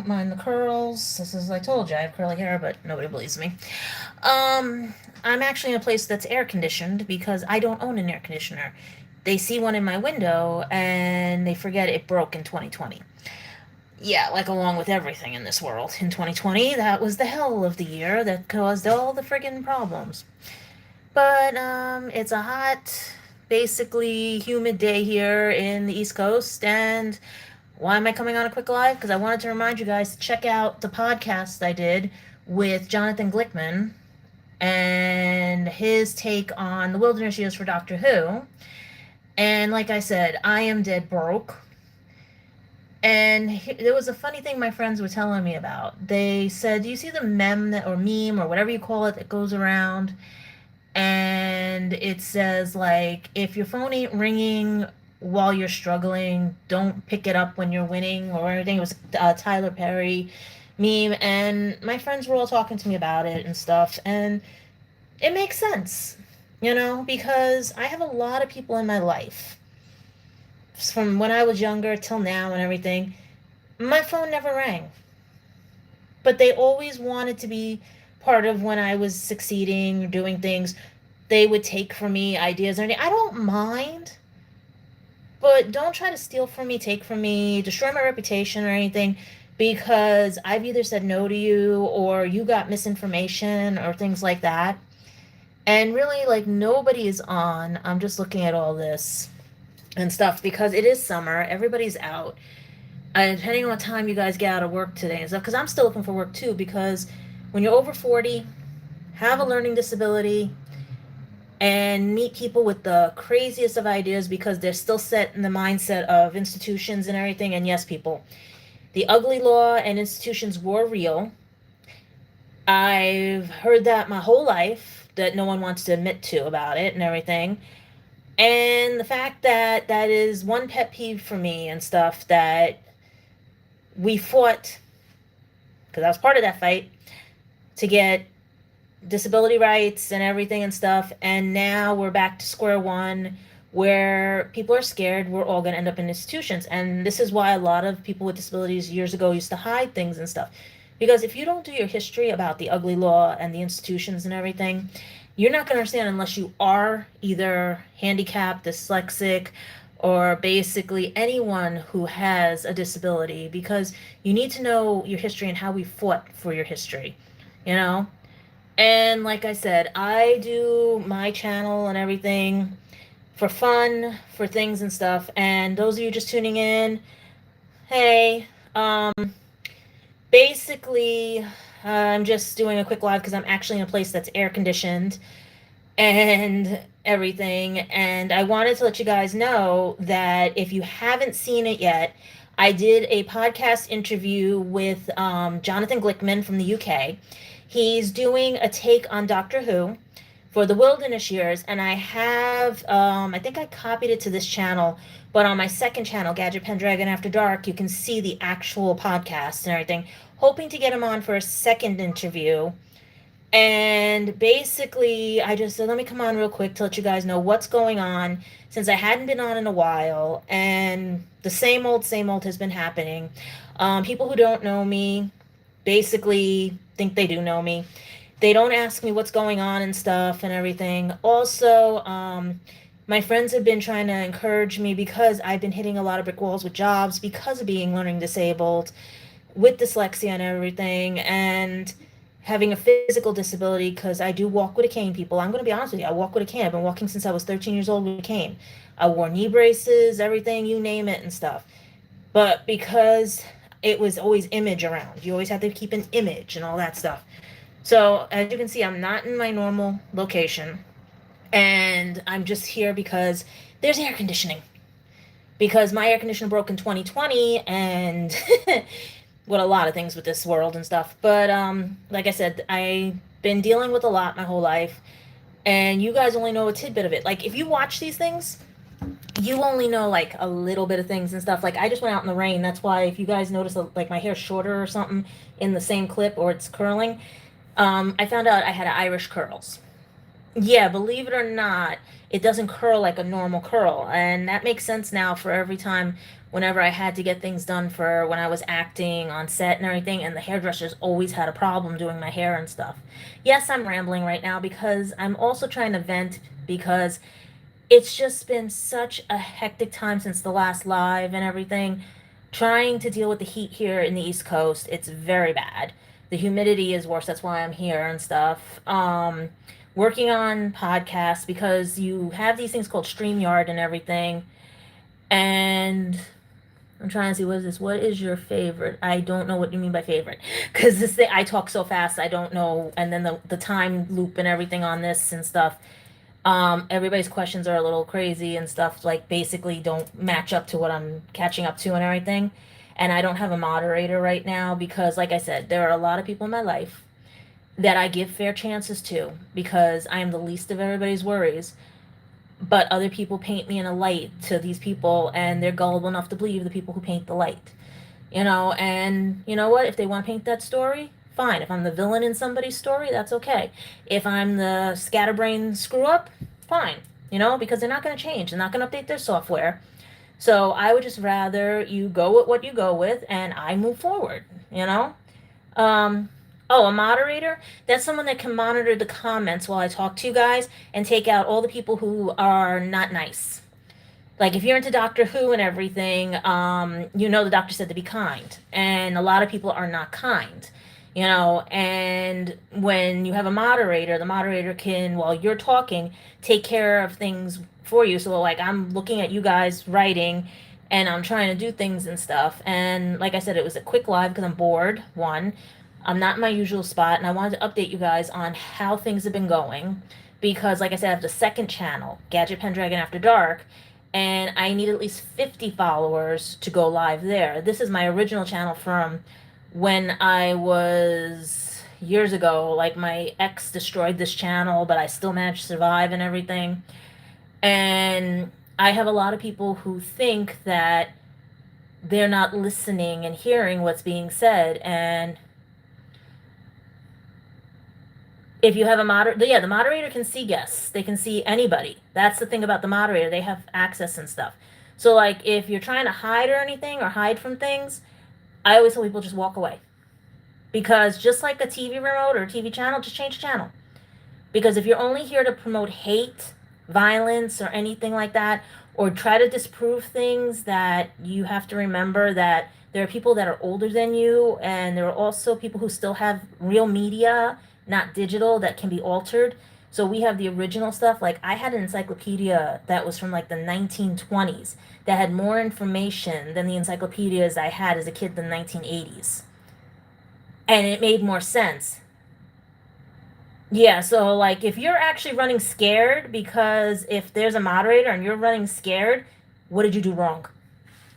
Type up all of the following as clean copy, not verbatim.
mind the curls. This is, I told you, I have curly hair, but nobody believes me. Um, I'm actually in a place that's air conditioned because I don't own an air conditioner. They see one in my window and they forget it broke in 2020. Yeah, like along with everything in this world. In 2020, that was the hell of the year that caused all the friggin' problems. But it's a hot, basically humid day here in the East Coast, and why am I coming on a quick live? Because I wanted to remind you guys to check out the podcast I did with Jonathan Glickman and his take on the wilderness years for Doctor Who. And like I said, I am dead broke. And there was a funny thing my friends were telling me about. They said, "Do you see the or meme or whatever you call it that goes around?" And it says, like, if your phone ain't ringing while you're struggling, don't pick it up when you're winning, or anything. It was Tyler Perry meme. And my friends were all talking to me about it and stuff. And it makes sense, because I have a lot of people in my life from when I was younger till now and everything. My phone never rang, but they always wanted to be part of when I was succeeding or doing things. They would take from me ideas or anything. I don't mind, but don't try to steal from me, take from me, destroy my reputation or anything, because I've either said no to you or you got misinformation or things like that. And really, like, nobody is on. I'm just looking at all this and stuff because it is summer. Everybody's out. Depending on what time you guys get out of work today and stuff, because I'm still looking for work too, because when you're over 40, have a learning disability, and meet people with the craziest of ideas because they're still set in the mindset of institutions and everything. And yes, people, the ugly law and institutions were real. I've heard that my whole life, that no one wants to admit to about it and everything. And the fact that that is one pet peeve for me and stuff, that we fought, because I was part of that fight, to get disability rights and everything and stuff, and now we're back to square one where people are scared we're all going to end up in institutions. And this is why a lot of people with disabilities years ago used to hide things and stuff, because if you don't do your history about the ugly law and the institutions and everything, you're not going to understand unless you are either handicapped, dyslexic, or basically anyone who has a disability, because you need to know your history and how we fought for your history, you know? And like I said, I do my channel and everything for fun, for things and stuff. And those of you just tuning in, hey, basically, I'm just doing a quick live because I'm actually in a place that's air conditioned and everything. And I wanted to let you guys know that if you haven't seen it yet, I did a podcast interview with Jonathan Glickman from the UK. He's doing a take on Doctor Who for the Wilderness Years, and I have, I think I copied it to this channel, but on my second channel, Gadget Pendragon After Dark, you can see the actual podcast and everything. Hoping to get him on for a second interview. And basically, I just said, let me come on real quick to let you guys know what's going on, since I hadn't been on in a while, and the same old has been happening. People who don't know me basically think they do know me. They don't ask me what's going on and stuff and everything. Also, my friends have been trying to encourage me, because I've been hitting a lot of brick walls with jobs because of being learning disabled, with dyslexia and everything, and having a physical disability, because I do walk with a cane, people. I'm going to be honest with you. I walk with a cane. I've been walking since I was 13 years old with a cane. I wore knee braces, everything, you name it and stuff. But because it was always image around, you always have to keep an image and all that stuff. So as you can see, I'm not in my normal location, and I'm just here because there's air conditioning. Because my air conditioner broke in 2020, and with a lot of things with this world and stuff. But like I said, I've been dealing with a lot my whole life, and you guys only know a tidbit of it. Like, if you watch these things, you only know like a little bit of things and stuff. Like, I just went out in the rain. That's why if you guys notice like my hair's shorter or something in the same clip, or it's curling, I found out I had Irish curls. Yeah, believe it or not, it doesn't curl like a normal curl. And that makes sense now for every time whenever I had to get things done for when I was acting on set and everything, and the hairdressers always had a problem doing my hair and stuff. Yes, I'm rambling right now because I'm also trying to vent because it's just been such a hectic time since the last live and everything. Trying to deal with the heat here in the East Coast, it's very bad. The humidity is worse. That's why I'm here and stuff. Working on podcasts because you have these things called StreamYard and everything. And I'm trying to see, what is this? What is your favorite? I don't know what you mean by favorite. Because this thing, I talk so fast, I don't know. And then the time loop and everything on this and stuff. Everybody's questions are a little crazy and stuff, like basically don't match up to what I'm catching up to and everything. And I don't have a moderator right now because, like I said, there are a lot of people in my life that I give fair chances to because I am the least of everybody's worries. But other people paint me in a light to these people, and they're gullible enough to believe the people who paint the light. And you know what? If they want to paint that story, fine. If I'm the villain in somebody's story, that's okay. If I'm the scatterbrain screw up, fine. Because they're not going to change. They're not going to update their software. So I would just rather you go with what you go with and I move forward, you know? Um, oh, a moderator? That's someone that can monitor the comments while I talk to you guys and take out all the people who are not nice. Like if you're into Doctor Who and everything, the doctor said to be kind, and a lot of people are not kind. And when you have a moderator, the moderator can, while you're talking, take care of things for you. So like I'm looking at you guys writing and I'm trying to do things and stuff. And like I said, it was a quick live because I'm bored. One, I'm not in my usual spot, and I wanted to update you guys on how things have been going because, like I said, I have the second channel, Gadget Pendragon After Dark, and I need at least 50 followers to go live there. This is my original channel from when I was years ago. Like my ex destroyed this channel, but I still managed to survive and everything. And I have a lot of people who think that they're not listening and hearing what's being said. And if you have a moderator, yeah, the moderator can see guests. They can see anybody. That's the thing about the moderator. They have access and stuff. So, like, if you're trying to hide or anything or hide from things, I always tell people just walk away. Because just like a TV remote or a TV channel, just change the channel. Because if you're only here to promote hate, violence, or anything like that, or try to disprove things, that you have to remember that there are people that are older than you, and there are also people who still have real media, not digital, that can be altered. So we have the original stuff. Like I had an encyclopedia that was from like the 1920s that had more information than the encyclopedias I had as a kid in the 1980s. And it made more sense. Yeah, so like if you're actually running scared, because if there's a moderator and you're running scared, what did you do wrong?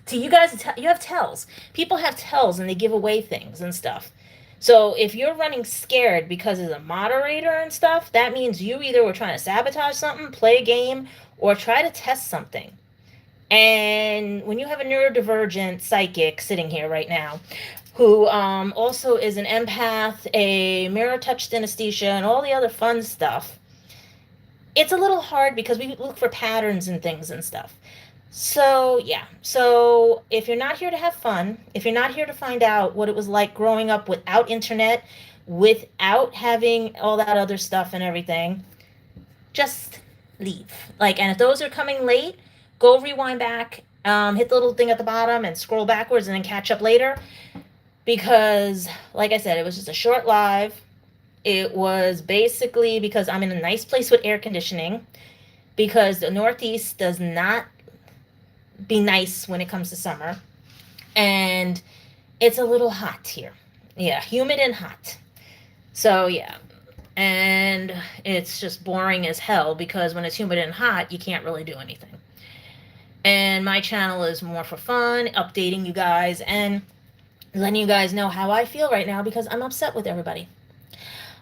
To you guys, you have tells. People have tells and they give away things and stuff. So if you're running scared because of the moderator and stuff, that means you either were trying to sabotage something, play a game, or try to test something. And when you have a neurodivergent psychic sitting here right now, who also is an empath, a mirror touch synesthesia, and all the other fun stuff, it's a little hard because we look for patterns and things and stuff. So, yeah. So, if you're not here to have fun, if you're not here to find out what it was like growing up without internet, without having all that other stuff and everything, just leave. Like, and if those are coming late, go rewind back, hit the little thing at the bottom and scroll backwards and then catch up later. Because, like I said, it was just a short live. It was basically because I'm in a nice place with air conditioning, because the Northeast does not be nice when it comes to summer. And it's a little hot here. Yeah, humid and hot. So, yeah. And it's just boring as hell because when it's humid and hot, you can't really do anything. And my channel is more for fun, updating you guys and letting you guys know how I feel right now because I'm upset with everybody.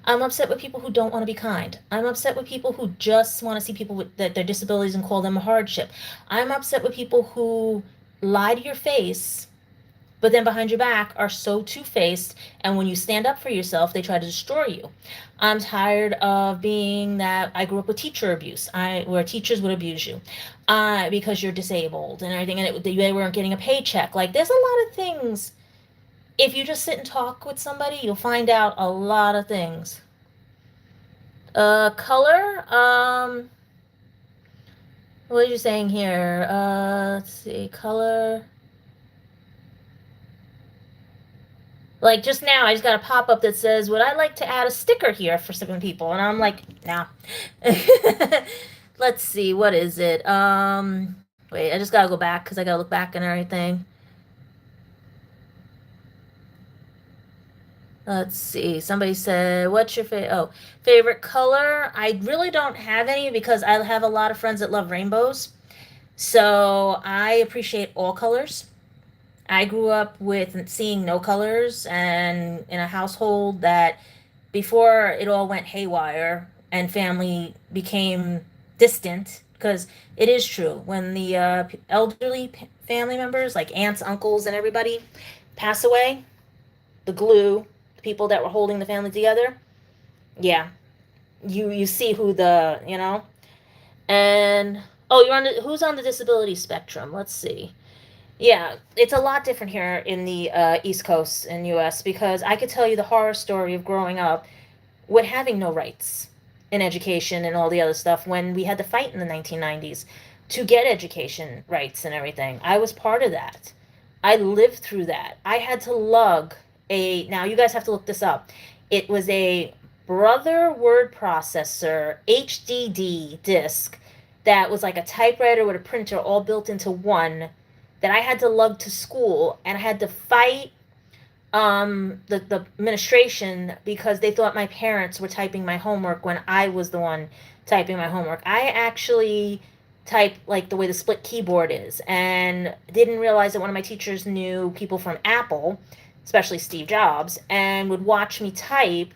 I'm upset with people who don't want to be kind. I'm upset with people who just want to see people with their disabilities and call them a hardship. I'm upset with people who lie to your face but then behind your back are so two-faced, and when you stand up for yourself, they try to destroy you. I'm tired of being that. I grew up with teacher abuse, where teachers would abuse you because you're disabled and everything, and they weren't getting a paycheck. Like, there's a lot of things. If you just sit and talk with somebody, you'll find out a lot of things. Color. What are you saying here? Let's see. Color. Like, just now, I just got a pop-up that says, would I like to add a sticker here for some people? And I'm like, nah. Let's see, what is it? Wait, I just gotta go back because I gotta look back and everything. Let's see. Somebody said, what's your favorite color? I really don't have any because I have a lot of friends that love rainbows. So I appreciate all colors. I grew up with seeing no colors and in a household that before it all went haywire and family became distant, because it is true when the elderly family members like aunts, uncles, and everybody pass away, the glue, the people that were holding the family together, yeah, you see who the, and oh, who's on the disability spectrum? Let's see. Yeah, it's a lot different here in the East Coast in US, because I could tell you the horror story of growing up with having no rights in education and all the other stuff when we had to fight in the 1990s to get education rights and everything. I was part of that. I lived through that. I had to lug now you guys have to look this up. It was a Brother word processor HDD disk that was like a typewriter with a printer all built into one, that I had to lug to school, and I had to fight the administration because they thought my parents were typing my homework when I was the one typing my homework. I actually type like the way the split keyboard is, and didn't realize that one of my teachers knew people from Apple, especially Steve Jobs, and would watch me type.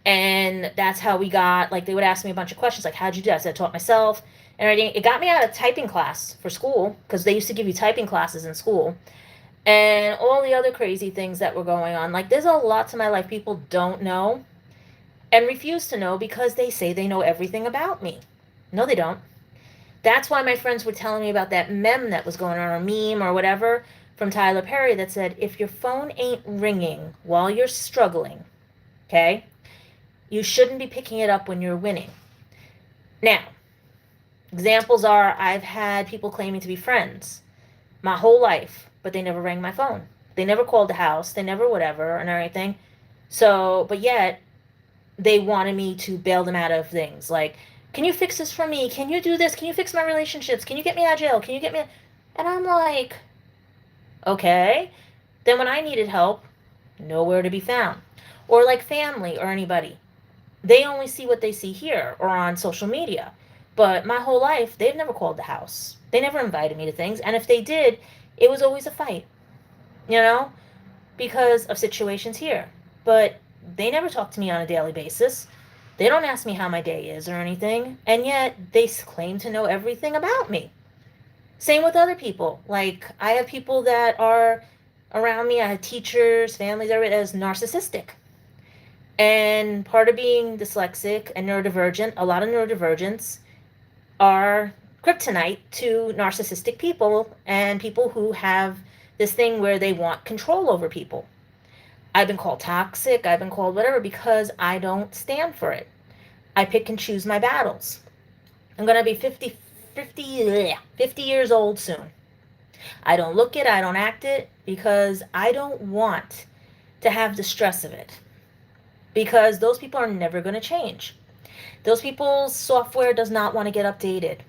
And that's how we got, like, they would ask me a bunch of questions like, how'd you do that? I said, I taught myself and everything. It got me out of typing class for school, because they used to give you typing classes in school, and all the other crazy things that were going on. Like, there's a lot to my life people don't know and refuse to know because they say they know everything about me. No, they don't. That's why my friends were telling me about that meme that was going on, or meme or whatever, from Tyler Perry that said, if your phone ain't ringing while you're struggling, okay, you shouldn't be picking it up when you're winning. Now, examples are, I've had people claiming to be friends my whole life, but they never rang my phone. They never called the house. They never whatever and everything. So, but yet they wanted me to bail them out of things. Like, can you fix this for me? Can you do this? Can you fix my relationships? Can you get me out of jail? Can you get me? And I'm like, okay. Then when I needed help, nowhere to be found. Or like family or anybody. They only see what they see here or on social media. But my whole life, they've never called the house. They never invited me to things. And if they did, it was always a fight, because of situations here. But they never talk to me on a daily basis. They don't ask me how my day is or anything. And yet they claim to know everything about me. Same with other people. Like, I have people that are around me. I have teachers, families, everything as narcissistic. And part of being dyslexic and neurodivergent, a lot of neurodivergents are kryptonite to narcissistic people and people who have this thing where they want control over people. I've been called toxic, I've been called whatever, because I don't stand for it. I pick and choose my battles. I'm going to be 50 years old soon. I don't look it, I don't act it, because I don't want to have the stress of it. Because those people are never going to change. Those people's software does not want to get updated,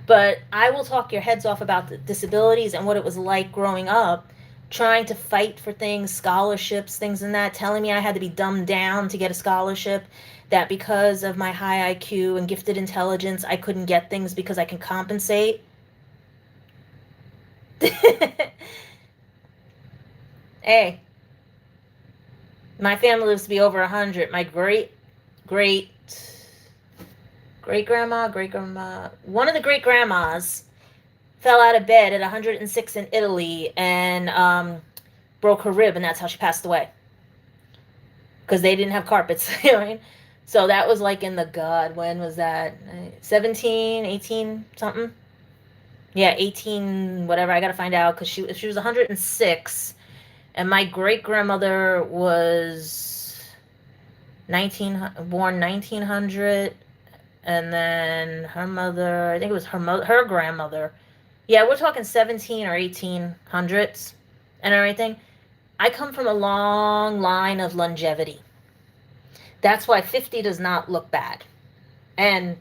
But I will talk your heads off about the disabilities and what it was like growing up, trying to fight for things, scholarships, things and that, telling me I had to be dumbed down to get a scholarship, that because of my high IQ and gifted intelligence, I couldn't get things because I can compensate. Hey, my family lives to be over 100. My great grandma, one of the great grandmas fell out of bed at 106 in Italy and broke her rib, and that's how she passed away. Because they didn't have carpets, you know what I mean? So that was like in the God, when was that? 17, 18, something? Yeah, 18, whatever. I got to find out because she was 106, and my great grandmother was 1900, and then her mother, I think it was her grandmother. Yeah, we're talking 17 or 1800s and everything. I come from a long line of longevity. That's why 50 does not look bad. And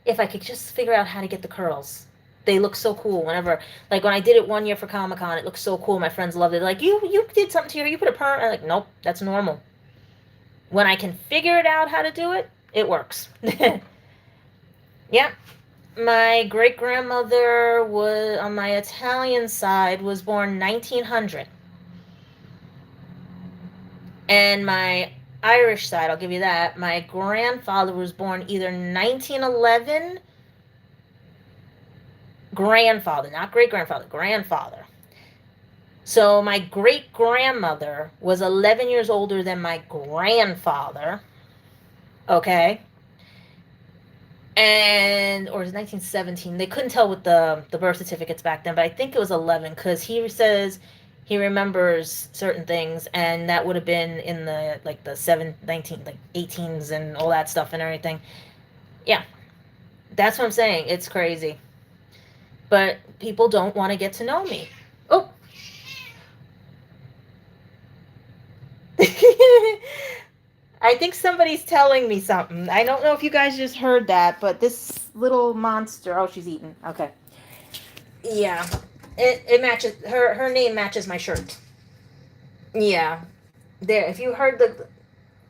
if I could just figure out how to get the curls, they look so cool. Whenever, like when I did it one year for Comic-Con, it looked so cool. My friends loved it. Like, you did something to your, you put a perm. I'm like, nope, that's normal. When I can figure it out how to do it, it works. Yeah. My great grandmother was, on my Italian side, was born 1900. And my Irish side, I'll give you that, my grandfather was born either 1911, grandfather, not great grandfather, grandfather. So my great grandmother was 11 years older than my grandfather. Okay. And, or it was 1917. They couldn't tell with the birth certificates back then, but I think it was 11 because he says he remembers certain things, and that would have been in the, like, the 19, like 18s and all that stuff and everything. Yeah. That's what I'm saying. It's crazy. But people don't want to get to know me. Oh. I think somebody's telling me something. I don't know if you guys just heard that, but this little monster. Oh, she's eating. Okay. Yeah. It matches her name matches my shirt. Yeah. There, if you heard the,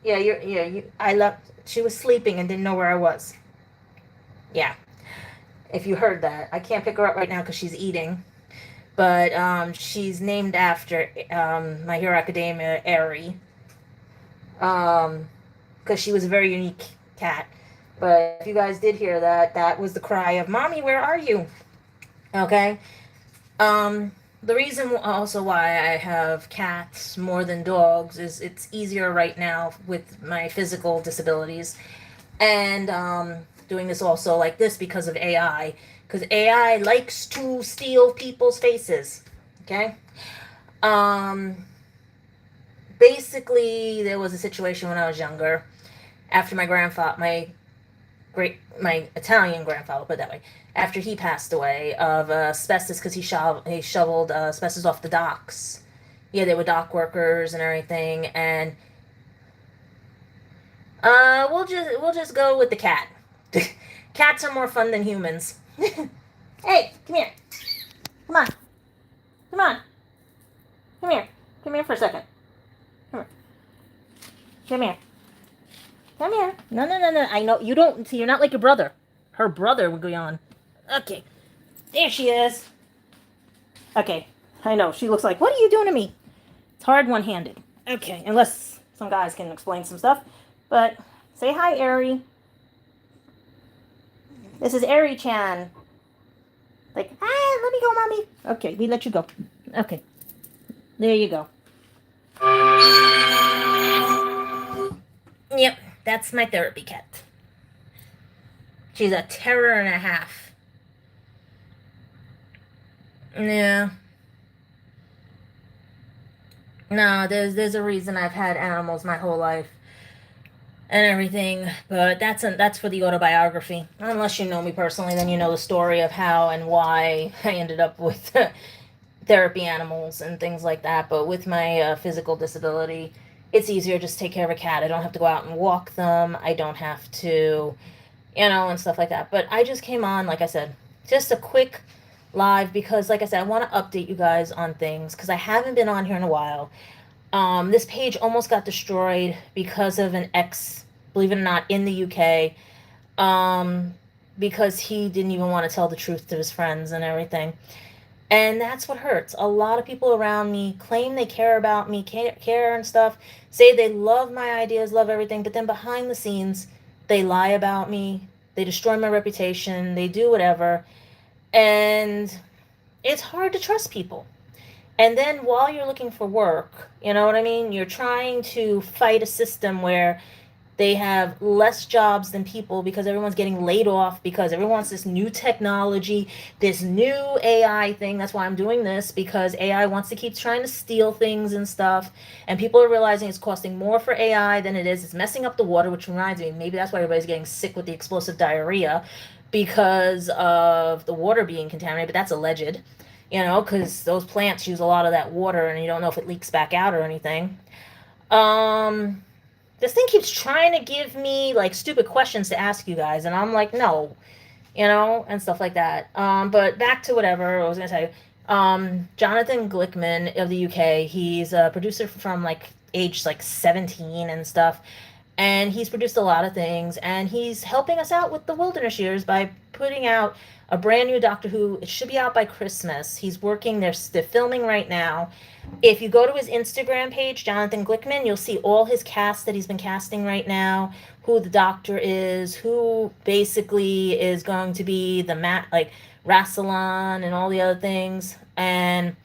yeah, I left, she was sleeping and didn't know where I was. Yeah. If you heard that. I can't pick her up right now cuz she's eating. But she's named after My Hero Academia Eri. Because she was a very unique cat. But if you guys did hear that, that was the cry of, Mommy, where are you? Okay. The reason also why I have cats more than dogs is it's easier right now with my physical disabilities. And doing this also like this because of AI. Because AI likes to steal people's faces. Okay? Basically, there was a situation when I was younger, after my grandfather, my Italian grandfather, put it that way, after he passed away of asbestos because he shoveled asbestos off the docks. Yeah, they were dock workers and everything, and we'll just go with the cat. Cats are more fun than humans. Hey, come here. Come on. Come on. Come here. Come here for a second. Come here. Come here. Come here. No, no, no, no. I know you don't see. You're not like your brother. Her brother would go on. Okay. There she is. Okay. I know. She looks like, what are you doing to me? It's hard one-handed. Okay. Unless some guys can explain some stuff. But say hi, Eri. This is Eri-chan. Like, hi, let me go, Mommy. Okay. We let you go. Okay. There you go. Yep. That's my therapy cat. She's a terror and a half. Yeah. No, there's a reason I've had animals my whole life and everything, but that's for the autobiography. Unless you know me personally, then you know the story of how and why I ended up with therapy animals and things like that. But with my physical disability, it's easier just to take care of a cat. I don't have to go out and walk them. I don't have to, and stuff like that. But I just came on, like I said, just a quick live because, like I said, I want to update you guys on things because I haven't been on here in a while. This page almost got destroyed because of an ex, believe it or not, in the UK, because he didn't even want to tell the truth to his friends and everything. And that's what hurts. A lot of people around me claim they care about me, care and stuff, say they love my ideas, love everything, but then behind the scenes, they lie about me, they destroy my reputation, they do whatever. And it's hard to trust people. And then while you're looking for work, you know what I mean? You're trying to fight a system where they have less jobs than people because everyone's getting laid off because everyone wants this new technology, this new AI thing. That's why I'm doing this, because AI wants to keep trying to steal things and stuff. And people are realizing it's costing more for AI than it is. It's messing up the water, which reminds me, maybe that's why everybody's getting sick with the explosive diarrhea, because of the water being contaminated. But that's alleged, you know, because those plants use a lot of that water and you don't know if it leaks back out or anything. Um, this thing keeps trying to give me like stupid questions to ask you guys, and I'm like, no, you know, and stuff like that. But back to whatever I was gonna tell you. Jonathan Glickman of the UK, he's a producer from like age like 17 and stuff, and he's produced a lot of things, and he's helping us out with the Wilderness Years by putting out a brand new Doctor Who. It should be out by Christmas. He's working, they're filming right now. If you go to his Instagram page, Jonathan Glickman, you'll see all his cast that he's been casting right now, who the Doctor is, who basically is going to be the like Rassilon and all the other things. And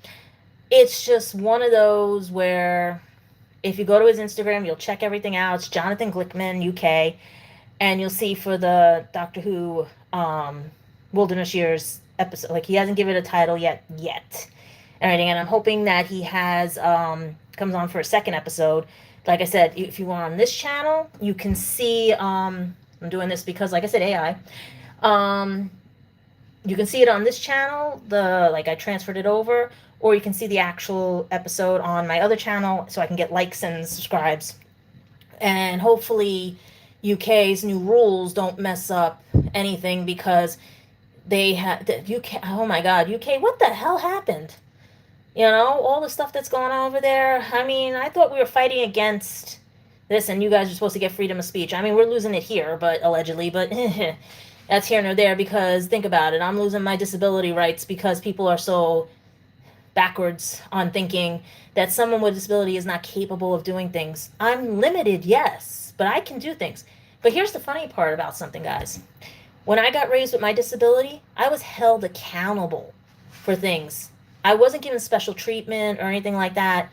it's just one of those where if you go to his Instagram, you'll check everything out. It's Jonathan Glickman UK, and you'll see for the Doctor Who Wilderness Years episode, like he hasn't given it a title yet, and everything. And I'm hoping that he has comes on for a second episode. Like I said, if you are on this channel, you can see. I'm doing this because, like I said, AI. You can see it on this channel. I transferred it over, or you can see the actual episode on my other channel, so I can get likes and subscribes. And hopefully, UK's new rules don't mess up anything, because they had the UK. Oh my God, UK! What the hell happened? You know, all the stuff that's going on over there. I mean, I thought we were fighting against this, and you guys are supposed to get freedom of speech. I mean, we're losing it here, but allegedly, but that's here nor there, because think about it. I'm losing my disability rights because people are so backwards on thinking that someone with a disability is not capable of doing things. I'm limited, yes, but I can do things. But here's the funny part about something, guys. When I got raised with my disability, I was held accountable for things. I wasn't given special treatment or anything like that.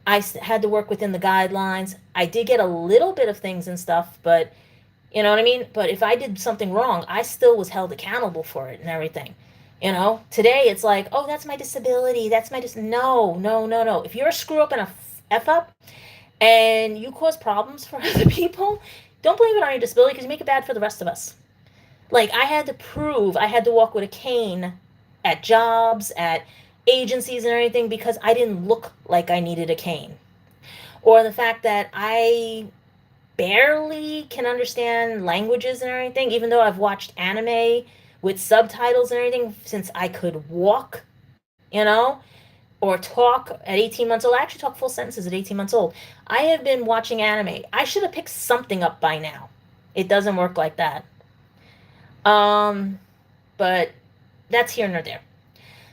I had to work within the guidelines. I did get a little bit of things and stuff, but you know what I mean? But if I did something wrong, I still was held accountable for it and everything. You know, today it's like, oh, that's my disability. That's my no, no, no, no. If you're a screw up and a F up and you cause problems for other people, don't blame it on your disability, because you make it bad for the rest of us. Like, I had to prove I had to walk with a cane at jobs, at agencies and everything, because I didn't look like I needed a cane. Or the fact that I barely can understand languages and everything, even though I've watched anime with subtitles and everything since I could walk, you know, or talk at 18 months old. I actually talk full sentences at 18 months old. I have been watching anime. I should have picked something up by now. It doesn't work like that. But that's here nor there.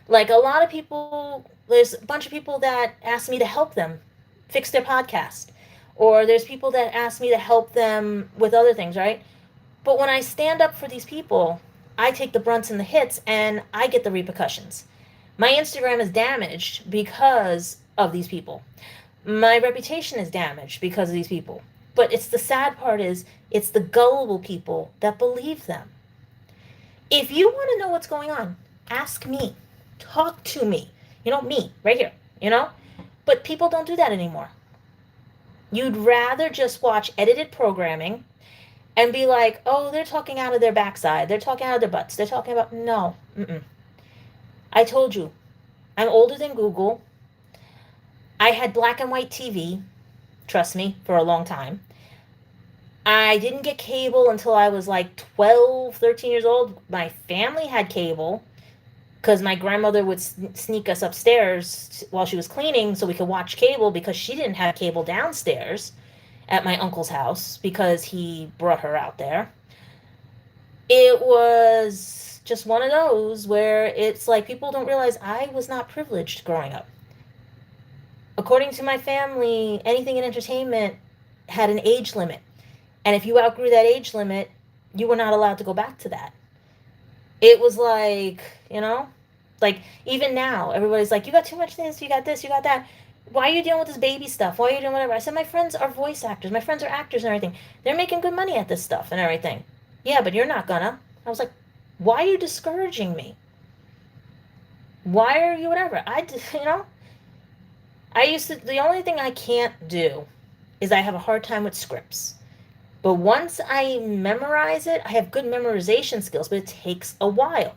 Like, a lot of people, there's a bunch of people that ask me to help them fix their podcast. Or there's people that ask me to help them with other things, right? But when I stand up for these people, I take the brunts and the hits, and I get the repercussions. My Instagram is damaged because of these people. My reputation is damaged because of these people. But it's the sad part is, it's the gullible people that believe them. If you want to know what's going on, ask me. Talk to me. You know, me, right here, you know? But people don't do that anymore. You'd rather just watch edited programming and be like, oh, they're talking out of their backside. They're talking out of their butts. They're talking about, no. I told you, I'm older than Google. I had black and white TV, trust me, for a long time. I didn't get cable until I was like 12, 13 years old. My family had cable because my grandmother would sneak us upstairs while she was cleaning so we could watch cable, because she didn't have cable downstairs at my uncle's house because he brought her out there. It was just one of those where it's like people don't realize I was not privileged growing up. According to my family, anything in entertainment had an age limit. And if you outgrew that age limit, you were not allowed to go back to that. It was like, you know, Like, even now, everybody's like, you got too much this, you got this, you got that. Why are you dealing with this baby stuff? Why are you doing whatever? I said, my friends are voice actors. My friends are actors and everything. They're making good money at this stuff and everything. Yeah, but you're not gonna. I was like, why are you discouraging me? Why are you whatever? The only thing I can't do is I have a hard time with scripts. But once I memorize it, I have good memorization skills, but it takes a while.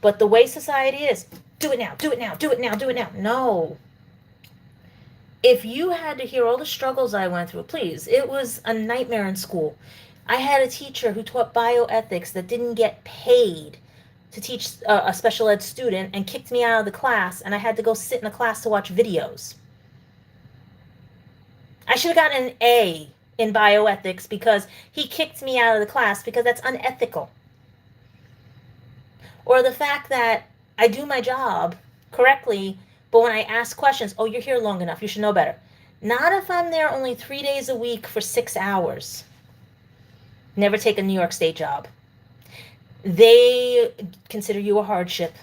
But the way society is, do it now, do it now, do it now, do it now. No. If you had to hear all the struggles I went through, please, it was a nightmare in school. I had a teacher who taught bioethics that didn't get paid to teach a special ed student and kicked me out of the class, and I had to go sit in a class to watch videos. I should have gotten an A in bioethics because he kicked me out of the class because that's unethical. Or the fact that I do my job correctly, but when I ask questions, oh, you're here long enough, you should know better. Not if I'm there only 3 days a week for 6 hours. Never take a New York State job. They consider you a hardship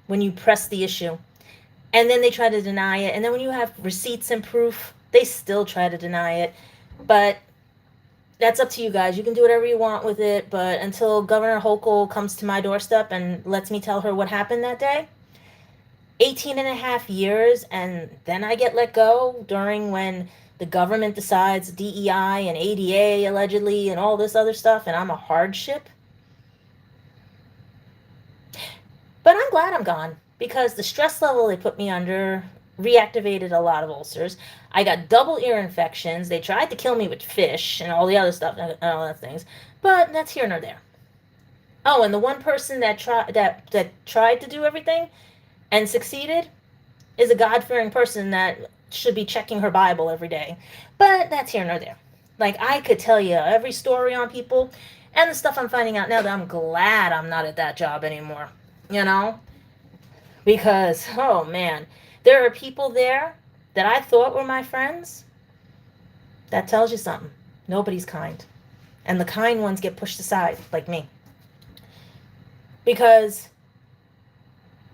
when you press the issue. And then they try to deny it. And then when you have receipts and proof, they still try to deny it. But that's up to you guys. You can do whatever you want with it. But until Governor Hochul comes to my doorstep and lets me tell her what happened that day, 18 and a half years, and then I get let go during when the government decides DEI and ADA allegedly and all this other stuff, and I'm a hardship. But I'm glad I'm gone because the stress level they put me under reactivated a lot of ulcers. I got double ear infections. They tried to kill me with fish and all the other stuff and all that things, but that's here nor there. Oh, and the one person that tried to do everything and succeeded is a God-fearing person that should be checking her Bible every day. But that's here nor there. Like, I could tell you every story on people and the stuff I'm finding out now that I'm glad I'm not at that job anymore. Because, oh man, there are people there that I thought were my friends. That tells you something. Nobody's kind. And the kind ones get pushed aside, like me. Because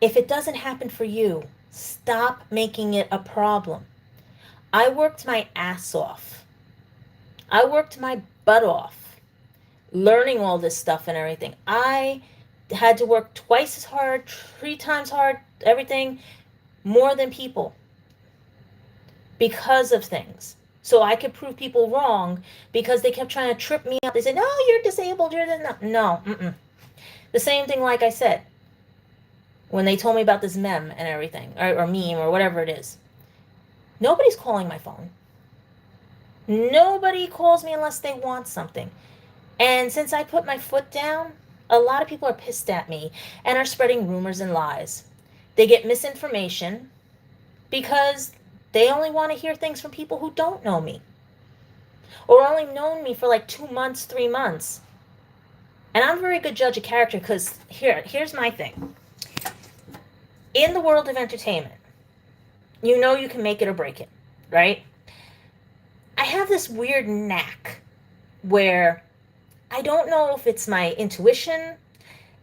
if it doesn't happen for you, stop making it a problem. I worked my ass off. I worked my butt off learning all this stuff and everything. I had to work twice as hard, 3 times hard, everything, more than people because of things. So I could prove people wrong because they kept trying to trip me up. They said, no, you're disabled. No. The same thing, like I said, when they told me about this meme and everything, or meme, or whatever it is. Nobody's calling my phone. Nobody calls me unless they want something. And since I put my foot down, a lot of people are pissed at me and are spreading rumors and lies. They get misinformation because they only want to hear things from people who don't know me or only known me for like 2 months, 3 months. And I'm a very good judge of character because here's my thing. In the world of entertainment, you know you can make it or break it, right? I have this weird knack where I don't know if it's my intuition,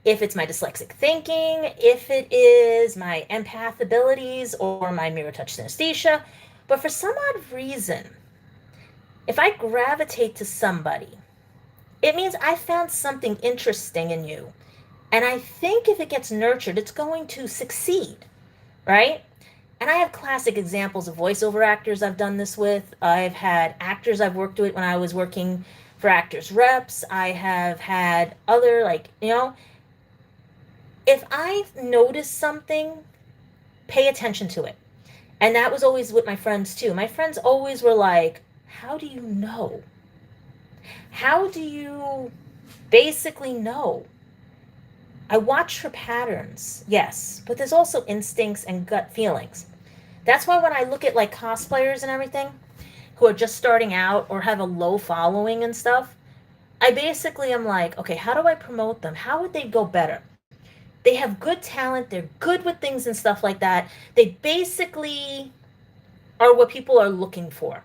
if it's my dyslexic thinking, if it is my empath abilities or my mirror touch synesthesia, but for some odd reason, if I gravitate to somebody, it means I found something interesting in you. And I think if it gets nurtured, it's going to succeed, right? And I have classic examples of voiceover actors I've done this with. I've had actors I've worked with when I was working for Actors Reps. I have had other, if I notice something, pay attention to it. And that was always with my friends too. My friends always were like, how do you know? How do you basically know? I watch for patterns, yes, but there's also instincts and gut feelings. That's why when I look at like cosplayers and everything who are just starting out or have a low following and stuff, I basically am like, okay, how do I promote them? How would they go better? They have good talent. They're good with things and stuff like that. They basically are what people are looking for.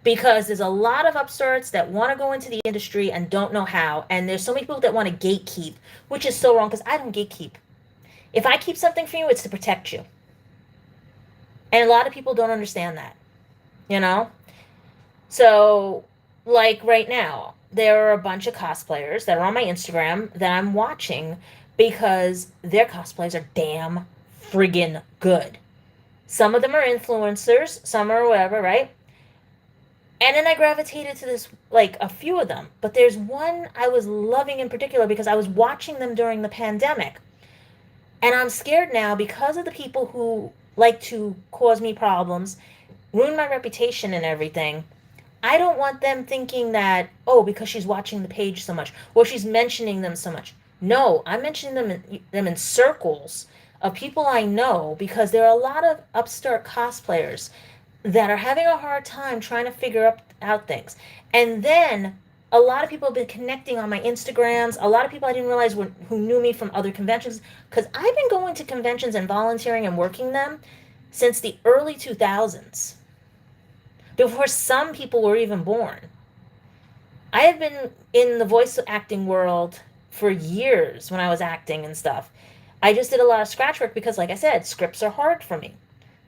Because there's a lot of upstarts that want to go into the industry and don't know how. And there's so many people that want to gatekeep, which is so wrong because I don't gatekeep. If I keep something from you, it's to protect you. And a lot of people don't understand that, you know? So, like right now, there are a bunch of cosplayers that are on my Instagram that I'm watching because their cosplays are damn friggin' good. Some of them are influencers, some are whatever, right? And then I gravitated to this, like a few of them. But there's one I was loving in particular because I was watching them during the pandemic. And I'm scared now because of the people who like to cause me problems, ruin my reputation and everything. I don't want them thinking that, oh, because she's watching the page so much or she's mentioning them so much. No, I'm mentioning them in circles of people I know because there are a lot of upstart cosplayers that are having a hard time trying to figure out things. And then a lot of people have been connecting on my Instagrams. A lot of people I didn't realize who knew me from other conventions because I've been going to conventions and volunteering and working them since the early 2000s, before some people were even born. I have been in the voice acting world for years when I was acting and stuff. I just did a lot of scratch work because, like I said, scripts are hard for me,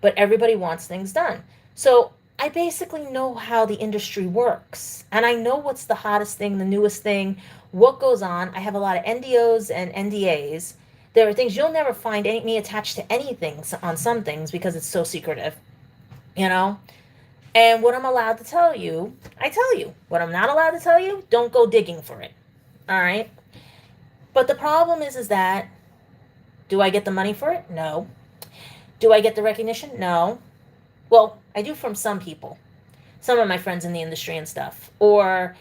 but everybody wants things done. So I basically know how the industry works, and I know what's the hottest thing, the newest thing, what goes on. I have a lot of NDOs and NDAs. There are things you'll never find me attached to anything on some things because it's so secretive, you know? And what I'm allowed to tell you, I tell you. What I'm not allowed to tell you, don't go digging for it. All right? But the problem is that, do I get the money for it? No. Do I get the recognition? No. Well, I do from some people, some of my friends in the industry and stuff. Or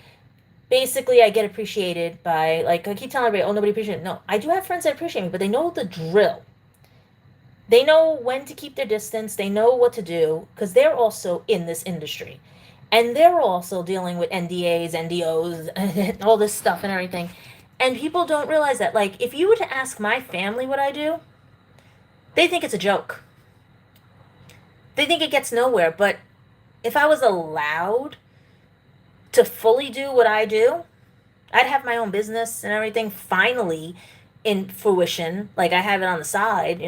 basically, I get appreciated by, like, I keep telling everybody, oh, nobody appreciates me. No, I do have friends that appreciate me, but they know the drill. They know when to keep their distance. They know what to do because they're also in this industry. And they're also dealing with NDAs, NDOs, and all this stuff and everything. And people don't realize that. Like, if you were to ask my family what I do, they think it's a joke. They think it gets nowhere. But if I was allowed to fully do what I do, I'd have my own business and everything finally in fruition. Like, I have it on the side,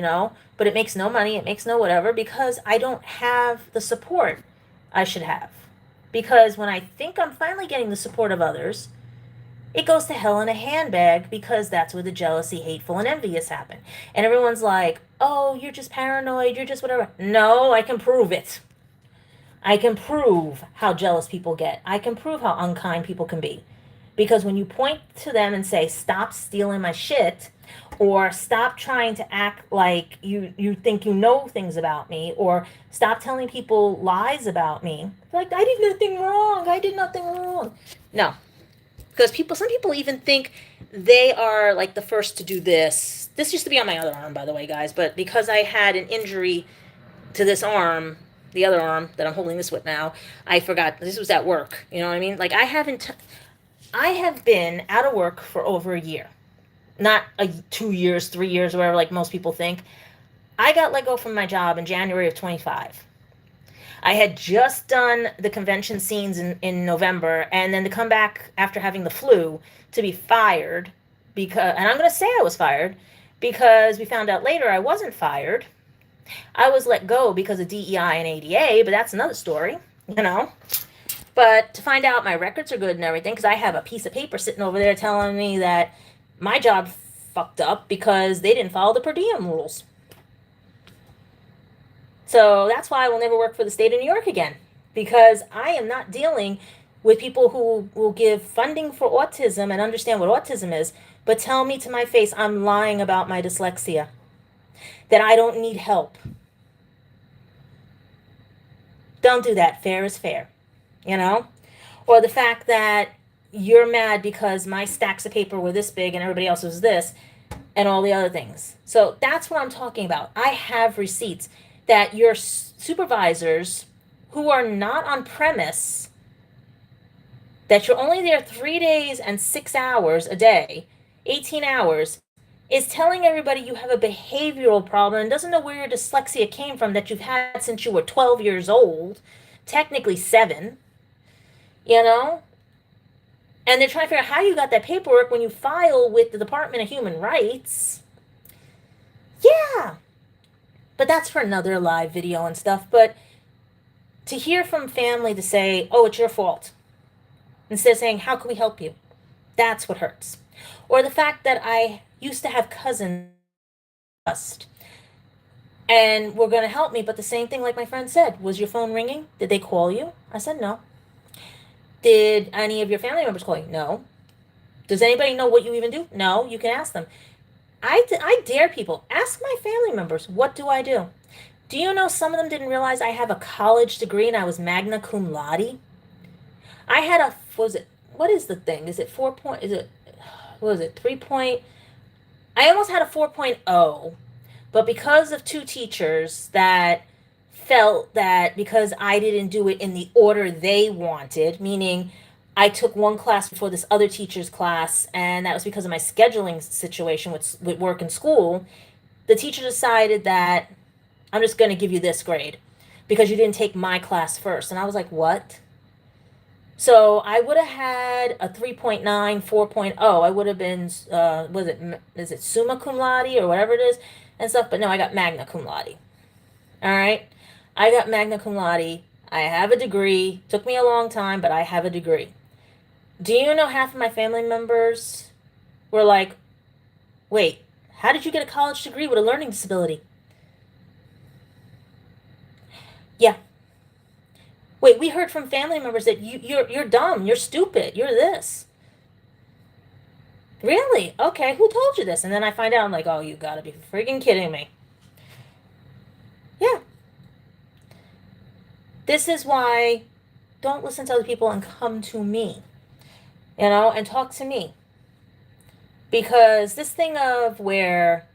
but it makes no money, it makes no whatever because I don't have the support I should have. Because when I think I'm finally getting the support of others, it goes to hell in a handbag because that's where the jealousy, hateful, and envious happen. And everyone's like, oh, you're just paranoid, you're just whatever. No, I can prove it. I can prove how jealous people get. I can prove how unkind people can be. Because when you point to them and say, stop stealing my shit, or stop trying to act like you think you know things about me, or stop telling people lies about me, like, I did nothing wrong, I did nothing wrong. No. Because some people even think they are like the first to do this. This used to be on my other arm, by the way, guys, but because I had an injury to this arm, the other arm that I'm holding this with now, I forgot. This was at work. You know what I mean? Like, I have been out of work for over a year. Not 2 years, 3 years, whatever, like most people think. I got let go from my job in January of 25. I had just done the convention scenes in November, and then to come back after having the flu to be fired because, and I'm going to say I was fired because we found out later I wasn't fired. I was let go because of DEI and ADA, but that's another story, But to find out my records are good and everything, because I have a piece of paper sitting over there telling me that my job fucked up because they didn't follow the per diem rules. So that's why I will never work for the state of New York again, because I am not dealing with people who will give funding for autism and understand what autism is, but tell me to my face I'm lying about my dyslexia, that I don't need help. Don't do that. Fair is fair, Or the fact that you're mad because my stacks of paper were this big and everybody else was this, and all the other things. So that's what I'm talking about. I have receipts that your supervisors who are not on premise, that you're only there 3 days and 6 hours a day, 18 hours, is telling everybody you have a behavioral problem and doesn't know where your dyslexia came from that you've had since you were 12 years old, technically 7, And they're trying to figure out how you got that paperwork when you file with the Department of Human Rights. Yeah, but that's for another live video and stuff. But to hear from family to say, oh, it's your fault, instead of saying, how can we help you? That's what hurts. Or the fact that I used to have cousins and were going to help me, but the same thing, like my friend said, was your phone ringing? Did they call you? I said no. Did any of your family members call you? No. Does anybody know what you even do? No. You can ask them. I dare people. Ask my family members, what do I do? Do you know some of them didn't realize I have a college degree and I was magna cum laude? I had a, what is the thing? Is it 4 point, is it, what was it, 3 point? I almost had a 4.0, but because of two teachers that felt that because I didn't do it in the order they wanted, meaning I took one class before this other teacher's class, and that was because of my scheduling situation with work and school, the teacher decided that I'm just going to give you this grade because you didn't take my class first. And I was like, what? So I would have had a 3.9, 4.0. I would have been, is it summa cum laude or whatever it is and stuff. But no, I got magna cum laude. All right. I got magna cum laude. I have a degree. Took me a long time, but I have a degree. Do you know half of my family members were like, wait, how did you get a college degree with a learning disability? Yeah. Wait, we heard from family members that you're dumb, you're stupid, you're this. Really? Okay, who told you this? And then I find out, I'm like, oh, you gotta be freaking kidding me. Yeah. This is why don't listen to other people and come to me, and talk to me. Because this thing of where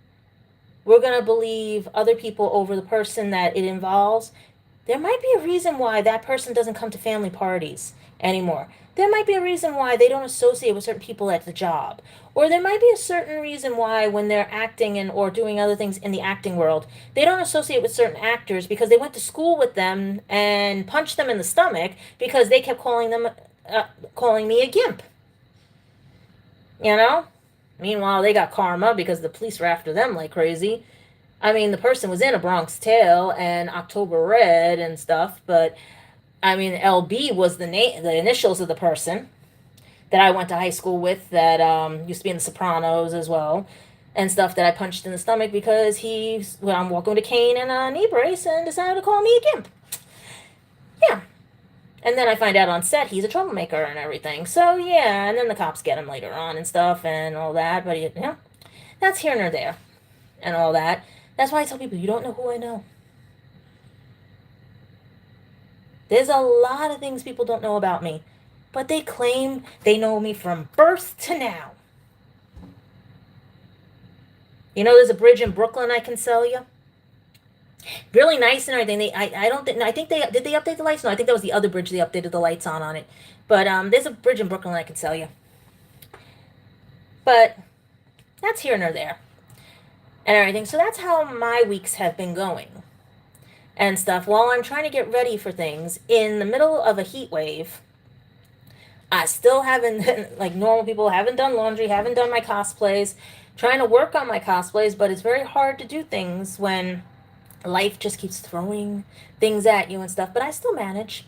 we're going to believe other people over the person that it involves, there might be a reason why that person doesn't come to family parties anymore. There might be a reason why they don't associate with certain people at the job. Or there might be a certain reason why when they're acting or doing other things in the acting world, they don't associate with certain actors because they went to school with them and punched them in the stomach because they kept calling me a gimp. You know? Meanwhile, they got karma because the police were after them like crazy. I mean, the person was in A Bronx Tale and October Red and stuff, but I mean, LB was the initials of the person that I went to high school with that used to be in The Sopranos as well and stuff that I punched in the stomach because I'm walking with a cane and a knee brace and decided to call me a gimp. Yeah. And then I find out on set he's a troublemaker and everything. So, yeah, and then the cops get him later on and stuff and all that. But, that's here nor there and all that. That's why I tell people, you don't know who I know. There's a lot of things people don't know about me. But they claim they know me from birth to now. There's a bridge in Brooklyn I can sell you. Really nice and everything. I think did they update the lights? No, I think that was the other bridge they updated the lights on it. But there's a bridge in Brooklyn I can sell you. But that's here nor there and everything. So that's how my weeks have been going and stuff. While I'm trying to get ready for things in the middle of a heat wave, I still haven't, like normal people, haven't done laundry, haven't done my cosplays, trying to work on my cosplays, but it's very hard to do things when life just keeps throwing things at you and stuff, but I still manage.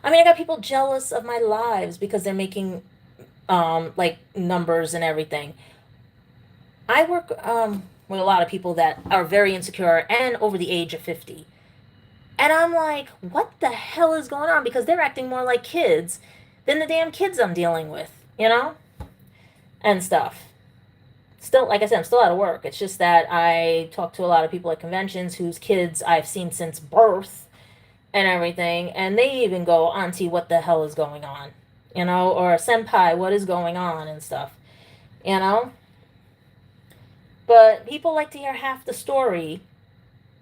I mean, I got people jealous of my lives because they're making, like, numbers and everything. I work with a lot of people that are very insecure and over the age of 50. And I'm like, what the hell is going on? Because they're acting more like kids than the damn kids I'm dealing with, and stuff. Still, like I said, I'm still out of work. It's just that I talk to a lot of people at conventions whose kids I've seen since birth and everything, and they even go, Auntie, what the hell is going on? Or Senpai, what is going on and stuff, But people like to hear half the story,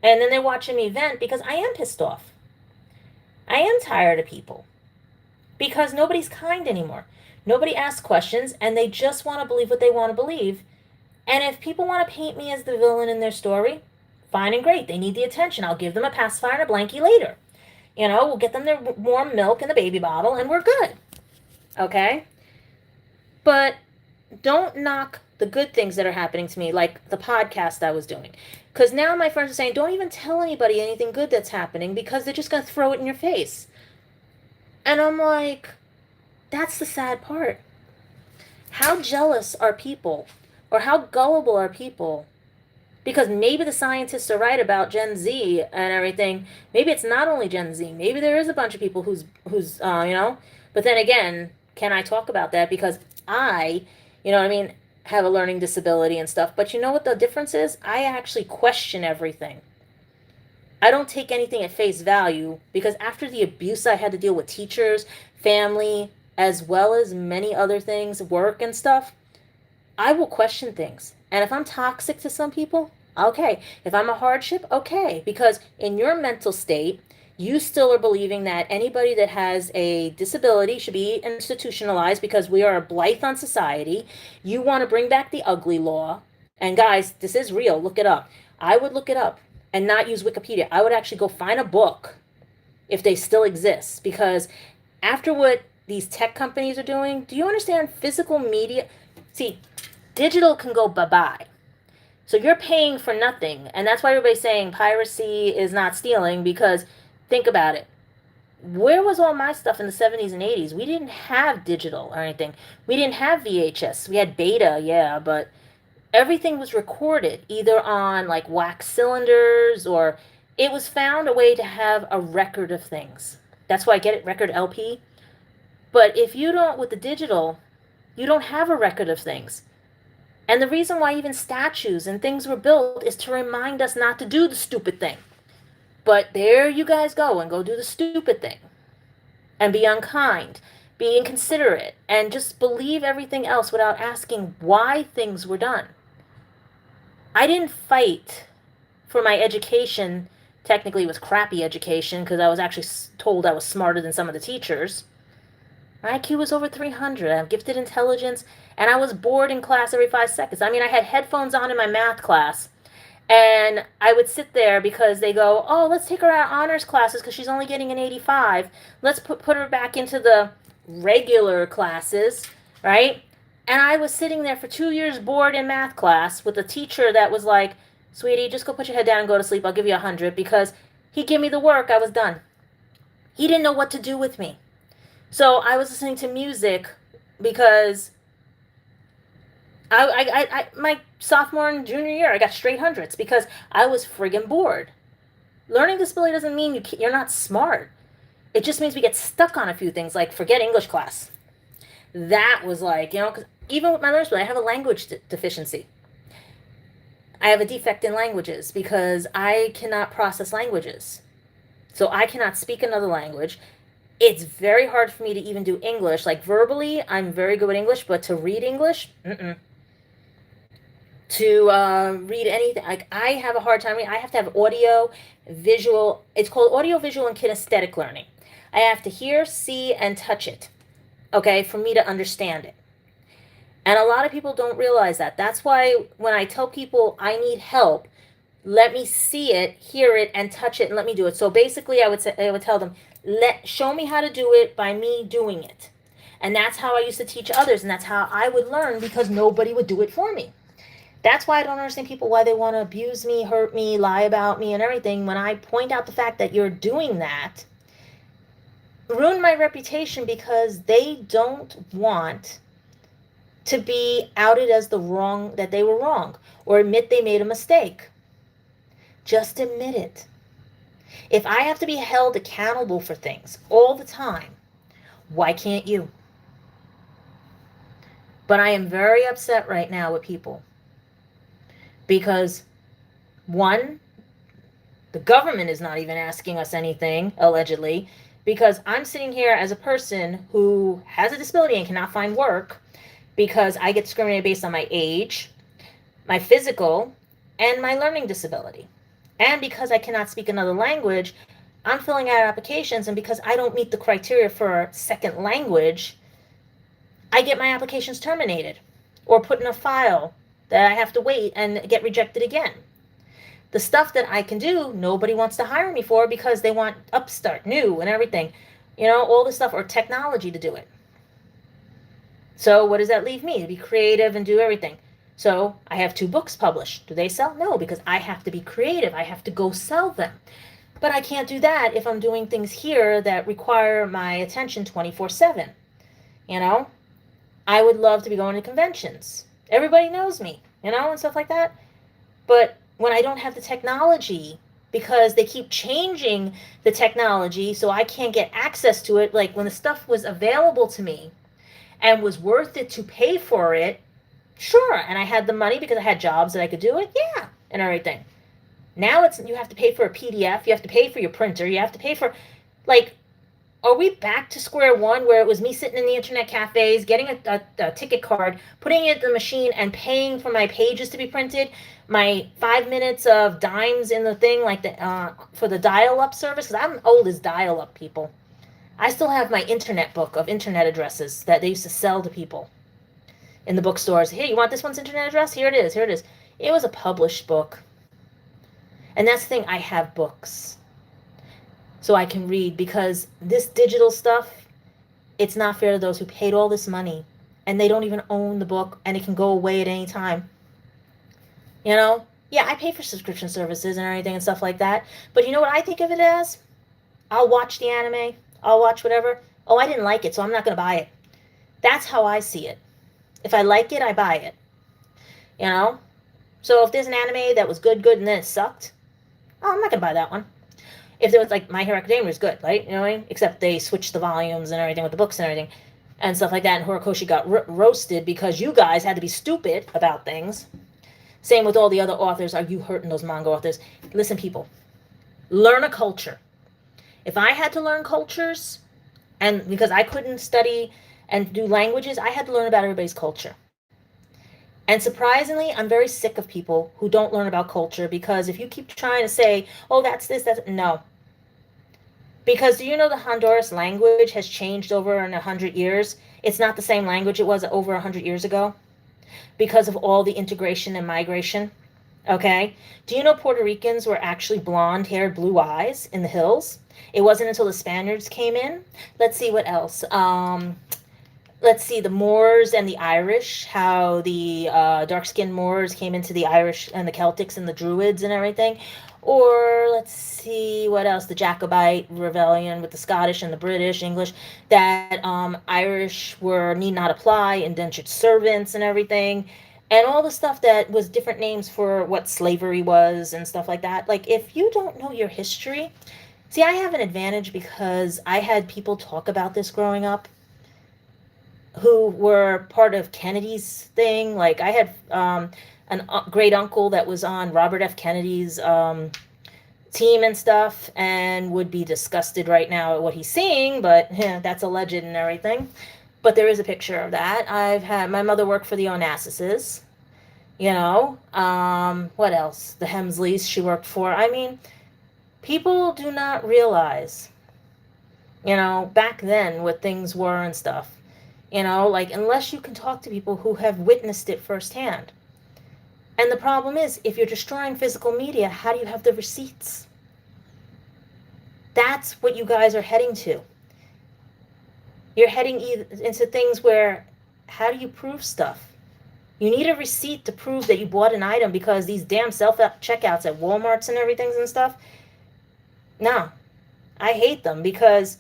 and then they're watching me vent because I am pissed off. I am tired of people because nobody's kind anymore. Nobody asks questions, and they just want to believe what they want to believe. And if people want to paint me as the villain in their story, fine and great. They need the attention. I'll give them a pacifier and a blankie later. We'll get them their warm milk in the baby bottle, and we're good. Okay? But don't knock the good things that are happening to me, like the podcast I was doing. Because now my friends are saying, don't even tell anybody anything good that's happening because they're just going to throw it in your face. And I'm like, that's the sad part. How jealous are people? Or how gullible are people? Because maybe the scientists are right about Gen Z and everything. Maybe it's not only Gen Z. Maybe there is a bunch of people who's But then again, can I talk about that? Because I, have a learning disability and stuff. But you know what the difference is? I actually question everything. I don't take anything at face value because after the abuse I had to deal with teachers, family, as well as many other things, work and stuff, I will question things. And if I'm toxic to some people, okay. If I'm a hardship, okay. Because in your mental state, you still are believing that anybody that has a disability should be institutionalized because we are a blight on society. You want to bring back the ugly law. And guys, this is real. Look it up. I would look it up and not use Wikipedia. I would actually go find a book if they still exist. Because after what these tech companies are doing, do you understand physical media? See, digital can go bye-bye. So you're paying for nothing. And that's why everybody's saying piracy is not stealing, because think about it. Where was all my stuff in the 70s and 80s? We didn't have digital or anything. We didn't have VHS. We had beta, yeah, but everything was recorded either on like wax cylinders, or it was found a way to have a record of things. That's why I get it, record LP. But if you don't, with the digital, you don't have a record of things. And the reason why even statues and things were built is to remind us not to do the stupid thing. But there you guys go and go do the stupid thing. And be unkind, be inconsiderate, and just believe everything else without asking why things were done. I didn't fight for my education. Technically, it was crappy education because I was actually told I was smarter than some of the teachers. My IQ was over 300. I have gifted intelligence, and I was bored in class every 5 seconds. I mean, I had headphones on in my math class, and I would sit there because they go, oh, let's take her out of honors classes because she's only getting an 85. Let's put her back into the regular classes, right? And I was sitting there for 2 years bored in math class with a teacher that was like, sweetie, just go put your head down and go to sleep. I'll give you 100, because he'd give me the work. I was done. He didn't know what to do with me. So I was listening to music because my sophomore and junior year, I got straight hundreds because I was friggin' bored. Learning disability doesn't mean you're not smart. It just means we get stuck on a few things, like forget English class. That was like, because even with my learning disability, I have a language deficiency. I have a defect in languages because I cannot process languages. So I cannot speak another language. It's very hard for me to even do English. Like verbally, I'm very good at English, but to read English, to read anything, like I have a hard time reading. I have to have audio, visual. It's called audio, visual, and kinesthetic learning. I have to hear, see, and touch it, okay, for me to understand it. And a lot of people don't realize that. That's why when I tell people I need help, let me see it, hear it, and touch it, and let me do it. So basically, I would tell them, show me how to do it by me doing it. And that's how I used to teach others, and that's how I would learn, because nobody would do it for me. That's why I don't understand people, why they want to abuse me, hurt me, lie about me, and everything. When I point out the fact that you're doing that, ruin my reputation, because they don't want to be outed as that they were wrong, or admit they made a mistake. Just admit it. If I have to be held accountable for things all the time, why can't you? But I am very upset right now with people because, one, the government is not even asking us anything, allegedly, because I'm sitting here as a person who has a disability and cannot find work because I get discriminated based on my age, my physical, and my learning disability. And because I cannot speak another language, I'm filling out applications, and because I don't meet the criteria for a second language, I get my applications terminated or put in a file that I have to wait and get rejected again. The stuff that I can do, nobody wants to hire me for because they want upstart, new, and everything. All this stuff, or technology to do it. So what does that leave me? To be creative and do everything. So I have 2 books published. Do they sell? No, because I have to be creative. I have to go sell them. But I can't do that if I'm doing things here that require my attention 24/7. You know, I would love to be going to conventions. Everybody knows me, and stuff like that. But when I don't have the technology, because they keep changing the technology so I can't get access to it, like when the stuff was available to me and was worth it to pay for it, sure, and I had the money because I had jobs that I could do it, yeah, and everything. Now it's you have to pay for a PDF, you have to pay for your printer, you have to pay for, like, are we back to square one where it was me sitting in the internet cafes, getting a ticket card, putting it in the machine, and paying for my pages to be printed, my 5 minutes of dimes in the thing, like for the dial-up service? Because I'm old as dial-up, people. I still have my internet book of internet addresses that they used to sell to people in the bookstores. Here, you want this one's internet address? Here it is. Here it is. It was a published book. And that's the thing, I have books. So I can read, because this digital stuff, it's not fair to those who paid all this money and they don't even own the book, and it can go away at any time. Yeah, I pay for subscription services and everything and stuff like that. But you know what I think of it as? I'll watch the anime. I'll watch whatever. Oh, I didn't like it, so I'm not going to buy it. That's how I see it. If I like it, I buy it. So if there's an anime that was good, and then it sucked, oh, I'm not going to buy that one. If there was, like, My Hero Academia was good, right? You know what I mean? Except they switched the volumes and everything with the books and everything and stuff like that. And Horikoshi got roasted because you guys had to be stupid about things. Same with all the other authors. Are you hurting those manga authors? Listen, people, learn a culture. If I had to learn cultures, and because I couldn't study and do languages, I had to learn about everybody's culture. And surprisingly, I'm very sick of people who don't learn about culture, because if you keep trying to say, oh, that's this, that's... No. Because do you know the Honduras language has changed over in 100 years? It's not the same language it was over 100 years ago because of all the integration and migration. Okay? Do you know Puerto Ricans were actually blonde-haired, blue eyes in the hills? It wasn't until the Spaniards came in. Let's see what else. Let's see, the Moors and the Irish, how the dark-skinned Moors came into the Irish and the Celtics and the Druids and everything. Or let's see what else, the Jacobite rebellion with the Scottish and the British, English, that Irish were need not apply, indentured servants and everything. And all the stuff that was different names for what slavery was and stuff like that. Like, if you don't know your history, see, I have an advantage because I had people talk about this growing up who were part of Kennedy's thing. Like, I had a great uncle that was on Robert F. Kennedy's team and stuff, and would be disgusted right now at what he's seeing, but that's alleged and everything. But there is a picture of that. I've had my mother work for the Onassis. What else? The Hemsleys she worked for. I mean, people do not realize, back then what things were and stuff. Like, unless you can talk to people who have witnessed it firsthand. And the problem is, if you're destroying physical media, how do you have the receipts? That's what you guys are heading to. You're heading into things where, how do you prove stuff? You need a receipt to prove that you bought an item, because these damn self-checkouts at Walmarts and everything and stuff, no. I hate them, because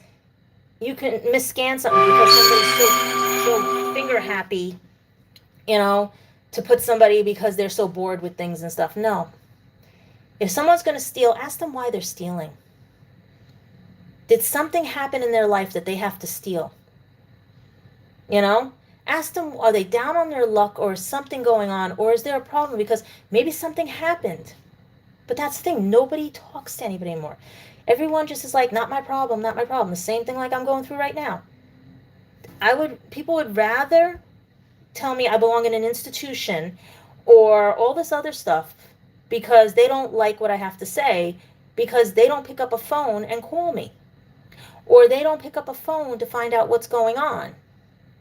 you can misscan something because somebody's so finger happy, to put somebody because they're so bored with things and stuff. No. If someone's going to steal, ask them why they're stealing. Did something happen in their life that they have to steal? Ask them, are they down on their luck, or is something going on, or is there a problem because maybe something happened? But that's the thing. Nobody talks to anybody anymore. Everyone just is like, not my problem, not my problem. The same thing like I'm going through right now. People would rather tell me I belong in an institution or all this other stuff because they don't like what I have to say, because they don't pick up a phone and call me. Or they don't pick up a phone to find out what's going on,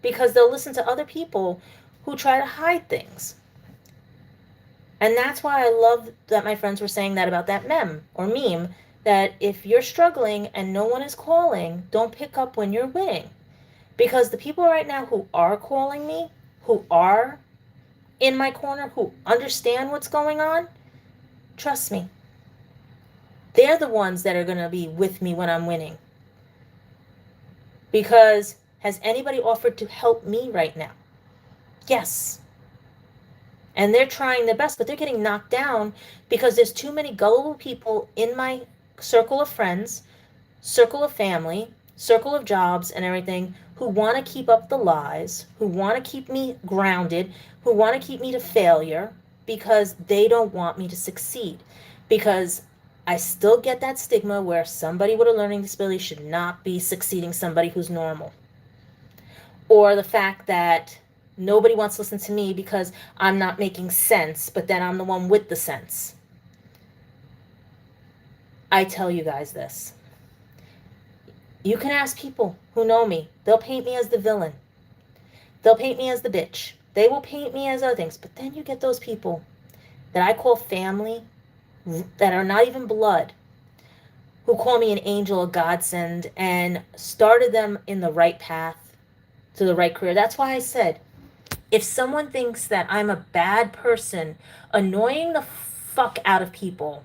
because they'll listen to other people who try to hide things. And that's why I love that my friends were saying that about that meme, that if you're struggling and no one is calling, don't pick up when you're winning. Because the people right now who are calling me, who are in my corner who understand what's going on, trust me, they're the ones that are going to be with me when I'm winning. Because has anybody offered to help me right now? Yes. And they're trying their best, but they're getting knocked down because there's too many gullible people in my circle of friends, circle of family, circle of jobs and everything who want to keep up the lies, who want to keep me grounded, who want to keep me to failure because they don't want me to succeed. Because I still get that stigma where somebody with a learning disability should not be succeeding somebody who's normal. Or the fact that nobody wants to listen to me because I'm not making sense, but then I'm the one with the sense. I tell you guys this. You can ask people who know me. They'll paint me as the villain. They'll paint me as the bitch. They will paint me as other things. But then you get those people that I call family, that are not even blood, who call me an angel, a godsend, and started them in the right path to the right career. That's why I said, if someone thinks that I'm a bad person, annoying the fuck out of people,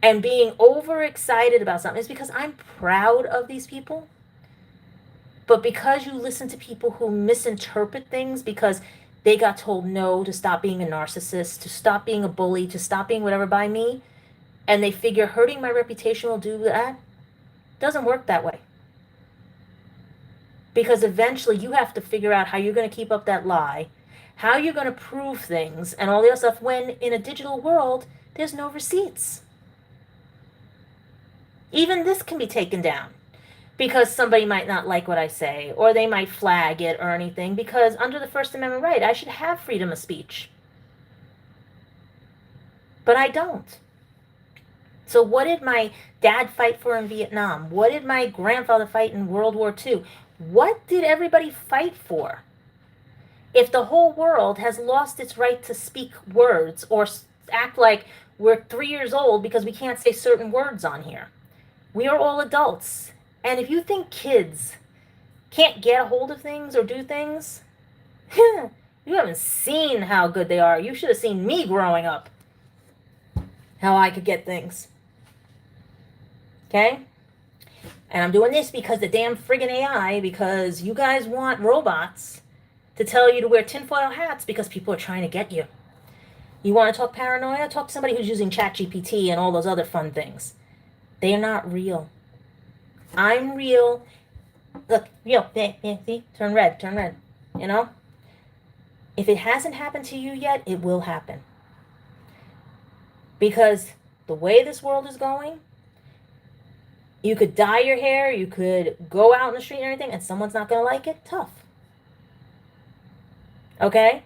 and being overexcited about something, it's because I'm proud of these people. But because you listen to people who misinterpret things because they got told no to stop being a narcissist, to stop being a bully, to stop being whatever by me, and they figure hurting my reputation will do that, doesn't work that way. Because eventually you have to figure out how you're going to keep up that lie, how you're going to prove things, and all the other stuff, when in a digital world, there's no receipts. Even this can be taken down because somebody might not like what I say, or they might flag it or anything, because under the First Amendment right, I should have freedom of speech. But I don't. So what did my dad fight for in Vietnam? What did my grandfather fight in World War II? What did everybody fight for? If the whole world has lost its right to speak words or act like we're 3 years old because we can't say certain words on here. We are all adults. And if you think kids can't get a hold of things or do things, you haven't seen how good they are. You should have seen me growing up, how I could get things. Okay? And I'm doing this because the damn friggin' AI, because you guys want robots to tell you to wear tinfoil hats because people are trying to get you. You want to talk paranoia? Talk to somebody who's using ChatGPT and all those other fun things. They are not real. I'm real. Look, real. See? Turn red. Turn red. You know? If it hasn't happened to you yet, it will happen. Because the way this world is going, you could dye your hair, you could go out in the street and everything, and someone's not going to like it. Tough. Okay?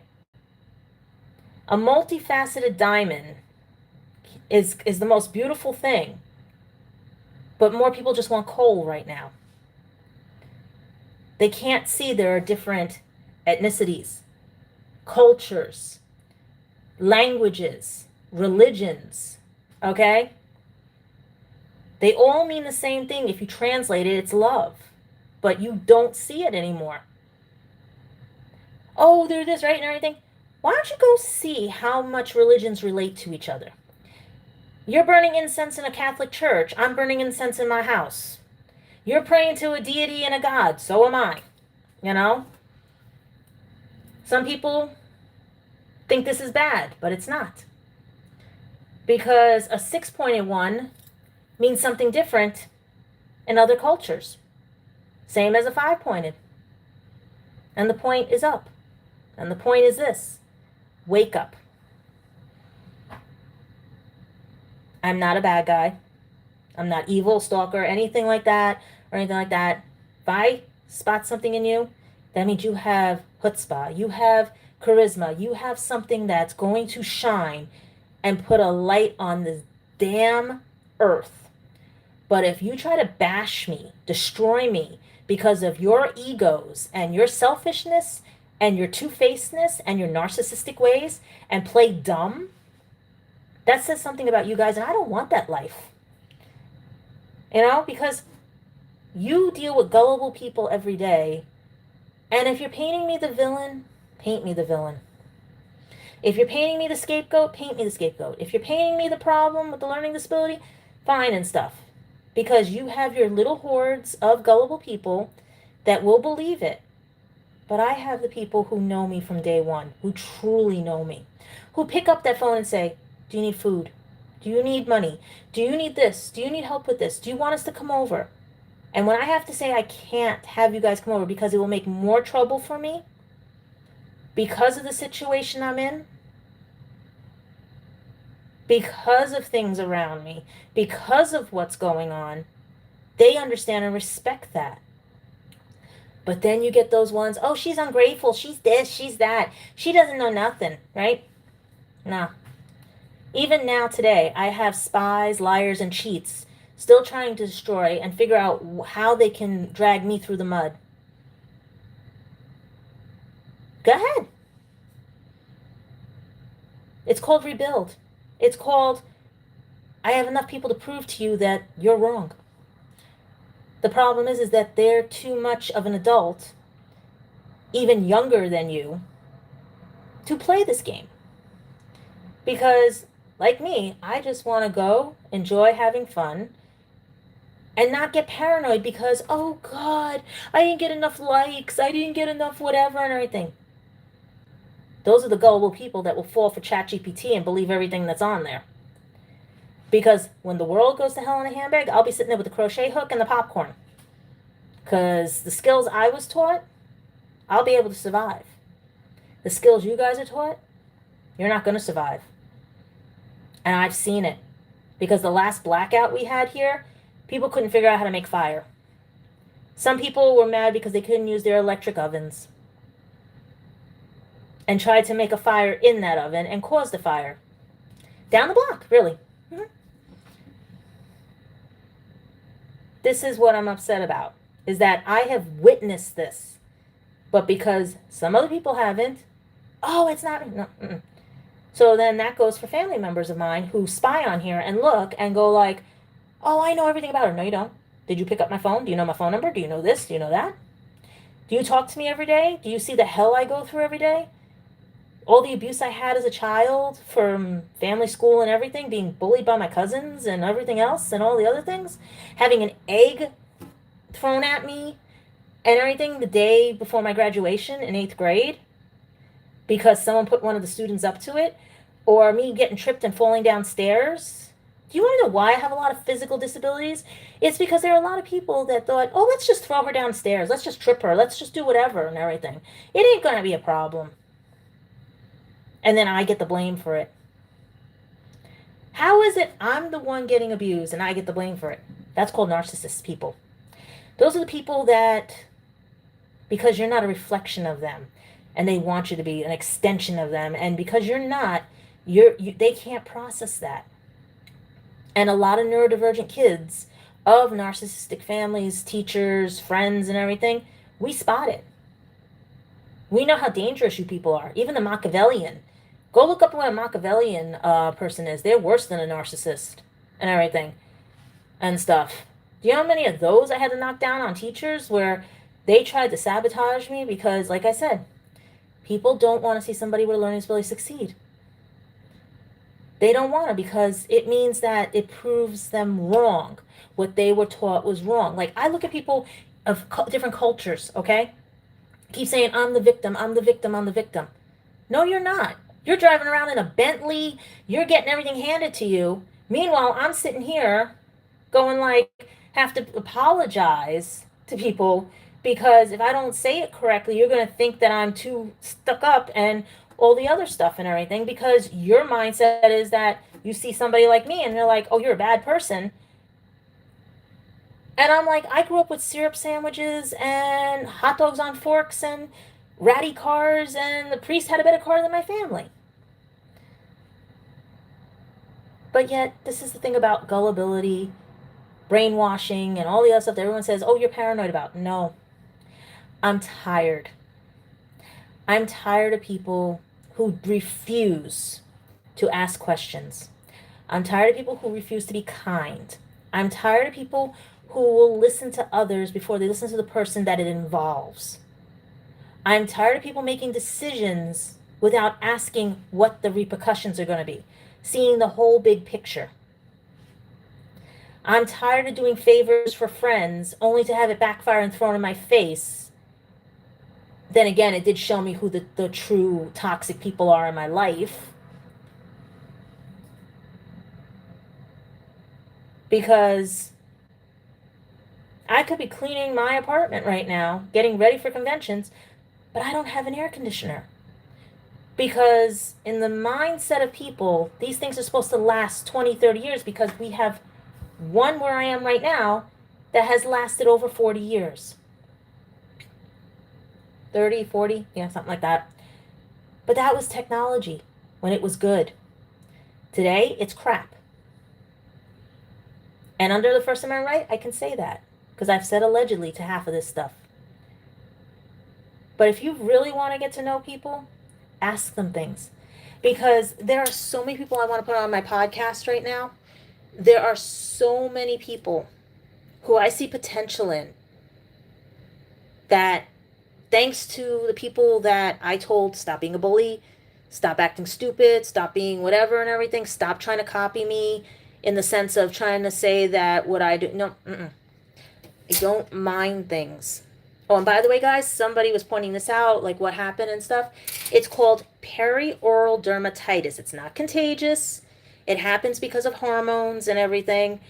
A multifaceted diamond is the most beautiful thing. But more people just want coal right now. They can't see there are different ethnicities, cultures, languages, religions, okay? They all mean the same thing. If you translate it, it's love. But you don't see it anymore. Oh, they're this, right, and everything. Why don't you go see how much religions relate to each other? You're burning incense in a Catholic church. I'm burning incense in my house. You're praying to a deity and a god. So am I. You know? Some people think this is bad, but it's not. Because a 6-pointed one means something different in other cultures. Same as a 5-pointed. And the point is up. And the point is this. Wake up. I'm not a bad guy. I'm not evil, stalker, anything like that, or anything like that. If I spot something in you, that means you have chutzpah, you have charisma, you have something that's going to shine and put a light on this damn earth. But if you try to bash me, destroy me, because of your egos and your selfishness and your two-facedness and your narcissistic ways, and play dumb, that says something about you guys, and I don't want that life. You know, because you deal with gullible people every day, and if you're painting me the villain, paint me the villain. If you're painting me the scapegoat, paint me the scapegoat. If you're painting me the problem with the learning disability, fine and stuff. Because you have your little hordes of gullible people that will believe it. But I have the people who know me from day one, who truly know me, who pick up that phone and say, do you need food? Do you need money? Do you need this? Do you need help with this? Do you want us to come over? And when I have to say I can't have you guys come over because it will make more trouble for me because of the situation I'm in, because of things around me, because of what's going on, they understand and respect that. But then you get those ones, oh, she's ungrateful, she's this, she's that, she doesn't know nothing, right? No. Even now today, I have spies, liars, and cheats still trying to destroy and figure out how they can drag me through the mud. Go ahead. It's called rebuild. It's called, I have enough people to prove to you that you're wrong. The problem is that they're too much of an adult, even younger than you, to play this game. Because, like me, I just want to go, enjoy having fun, and not get paranoid because, oh God, I didn't get enough likes, I didn't get enough whatever and everything. Those are the gullible people that will fall for ChatGPT and believe everything that's on there. Because when the world goes to hell in a handbag, I'll be sitting there with the crochet hook and the popcorn. Because the skills I was taught, I'll be able to survive. The skills you guys are taught, you're not going to survive. And I've seen it. Because the last blackout we had here, people couldn't figure out how to make fire. Some people were mad because they couldn't use their electric ovens. And tried to make a fire in that oven and caused a fire. Down the block, really. Mm-hmm. This is what I'm upset about. Is that I have witnessed this. But because some other people haven't, oh, it's not, no, mm-mm. So then that goes for family members of mine who spy on here and look and go like, oh, I know everything about her. No, you don't. Did you pick up my phone? Do you know my phone number? Do you know this? Do you know that? Do you talk to me every day? Do you see the hell I go through every day? All the abuse I had as a child from family, school, and everything, being bullied by my cousins and everything else and all the other things, having an egg thrown at me and everything the day before my graduation in 8th grade because someone put one of the students up to it, or me getting tripped and falling downstairs. Do you want to know why I have a lot of physical disabilities? It's because there are a lot of people that thought, oh, let's just throw her downstairs. Let's just trip her. Let's just do whatever and everything. It ain't going to be a problem. And then I get the blame for it. How is it I'm the one getting abused and I get the blame for it? That's called narcissist people. Those are the people that, because you're not a reflection of them, and they want you to be an extension of them, and because you're not, they can't process that. And a lot of neurodivergent kids of narcissistic families, teachers, friends, and everything, we spot it. We know how dangerous you people are. Even the Machiavellian. Go look up what a Machiavellian person is. They're worse than a narcissist and everything and stuff. Do you know how many of those I had to knock down on teachers where they tried to sabotage me? Because, like I said, people don't want to see somebody with a learning disability succeed. They don't want to because it means that it proves them wrong. What they were taught was wrong. Like, I look at people of different cultures, okay? Keep saying, I'm the victim, I'm the victim, I'm the victim. No, you're not. You're driving around in a Bentley. You're getting everything handed to you. Meanwhile, I'm sitting here going like, have to apologize to people because if I don't say it correctly, you're going to think that I'm too stuck up and all the other stuff and everything because your mindset is that you see somebody like me and they're like, oh, you're a bad person. And I'm like, I grew up with syrup sandwiches and hot dogs on forks and ratty cars, and the priest had a better car than my family. But yet, this is the thing about gullibility, brainwashing, and all the other stuff that everyone says, oh, you're paranoid about. No. I'm tired. I'm tired of people who refuse to ask questions. I'm tired of people who refuse to be kind. I'm tired of people who will listen to others before they listen to the person that it involves. I'm tired of people making decisions without asking what the repercussions are going to be, seeing the whole big picture. I'm tired of doing favors for friends only to have it backfire and thrown in my face. Then again, it did show me who the true toxic people are in my life. Because I could be cleaning my apartment right now, getting ready for conventions, but I don't have an air conditioner. Because in the mindset of people, these things are supposed to last 20, 30 years because we have one where I am right now that has lasted over 40 years. 30, 40, yeah, something like that. But that was technology when it was good. Today, it's crap. And under the First Amendment right, I can say that because I've said allegedly to half of this stuff. But if you really want to get to know people, ask them things. Because there are so many people I want to put on my podcast right now. There are so many people who I see potential in that, thanks to the people that I told, stop being a bully, stop acting stupid, stop being whatever and everything, stop trying to copy me in the sense of trying to say that what I do, no, I don't mind things. Oh, and by the way, guys, somebody was pointing this out, like what happened and stuff. It's called perioral dermatitis. It's not contagious. It happens because of hormones and everything.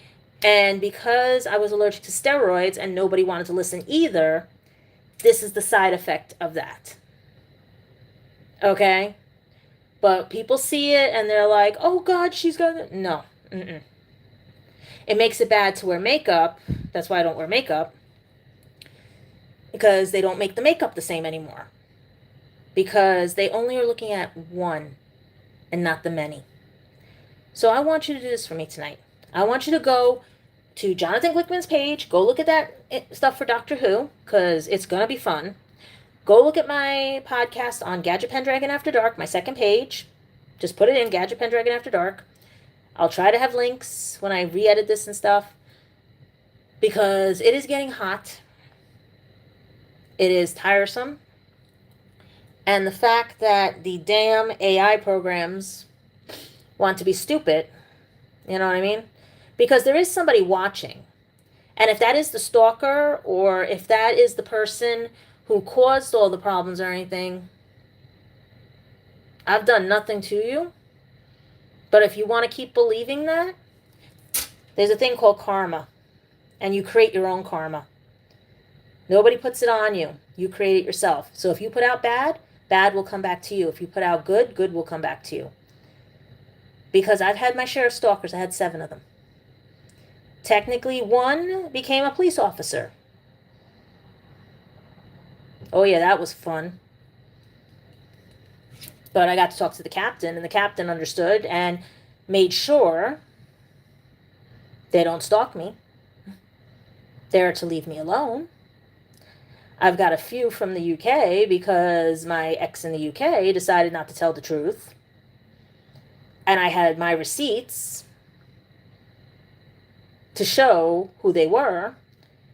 And because I was allergic to steroids and nobody wanted to listen either, this is the side effect of that. Okay? But people see it and they're like, oh God, she's got it. No. It makes it bad to wear makeup. That's why I don't wear makeup. Because they don't make the makeup the same anymore. Because they only are looking at one and not the many. So I want you to do this for me tonight. I want you to go to Jonathan Glickman's page. Go look at that stuff for Doctor Who, because it's going to be fun. Go look at my podcast on Gadget Pendragon After Dark, my second page. Just put it in, Gadget Pendragon After Dark. I'll try to have links when I re-edit this and stuff, because it is getting hot. It is tiresome. And the fact that the damn AI programs want to be stupid, you know what I mean? Because there is somebody watching. And if that is the stalker, or if that is the person who caused all the problems or anything, I've done nothing to you. But if you want to keep believing that, there's a thing called karma. And you create your own karma. Nobody puts it on you. You create it yourself. So if you put out bad, bad will come back to you. If you put out good, good will come back to you. Because I've had my share of stalkers. I had 7 of them. Technically, 1 became a police officer. Oh yeah, that was fun. But I got to talk to the captain, and the captain understood and made sure they don't stalk me. They're to leave me alone. I've got a few from the UK because my ex in the UK decided not to tell the truth. And I had my receipts to show who they were.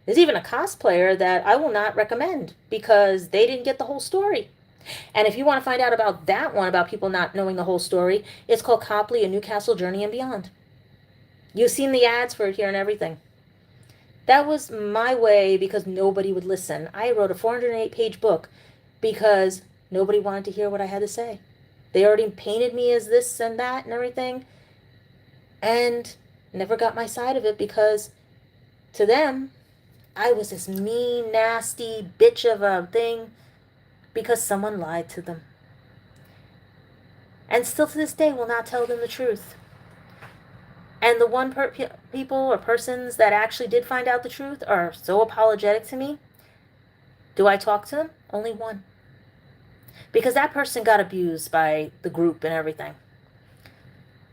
There's even a cosplayer that I will not recommend because they didn't get the whole story. And if you want to find out about that one, about people not knowing the whole story, it's called Copley, A Newcastle Journey and Beyond. You've seen the ads for it here and everything. That was my way because nobody would listen. I wrote a 408-page book because nobody wanted to hear what I had to say. They already painted me as this and that and everything, and never got my side of it because to them, I was this mean, nasty bitch of a thing because someone lied to them. And still to this day will not tell them the truth. And the one people or persons that actually did find out the truth are so apologetic to me. Do I talk to them? Only one. Because that person got abused by the group and everything.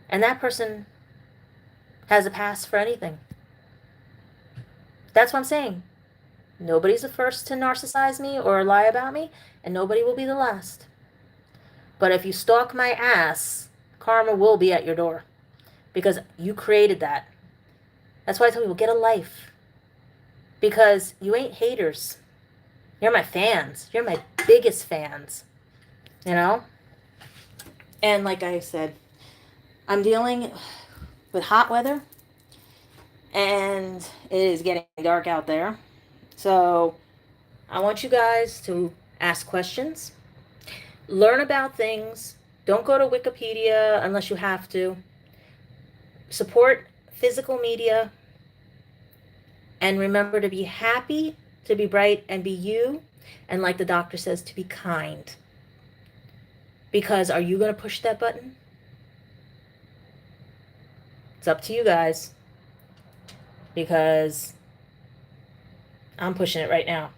And that person has a pass for anything. That's what I'm saying. Nobody's the first to narcissize me or lie about me, and nobody will be the last. But if you stalk my ass, karma will be at your door. Because you created that. That's why I tell people, get a life. Because you ain't haters. You're my fans. You're my biggest fans. You know? And like I said, I'm dealing with hot weather and it is getting dark out there. So I want you guys to ask questions, learn about things. Don't go to Wikipedia unless you have to. Support physical media. And remember to be happy, to be bright, and be you. And like the doctor says, to be kind. Because are you going to push that button? It's up to you guys. Because I'm pushing it right now.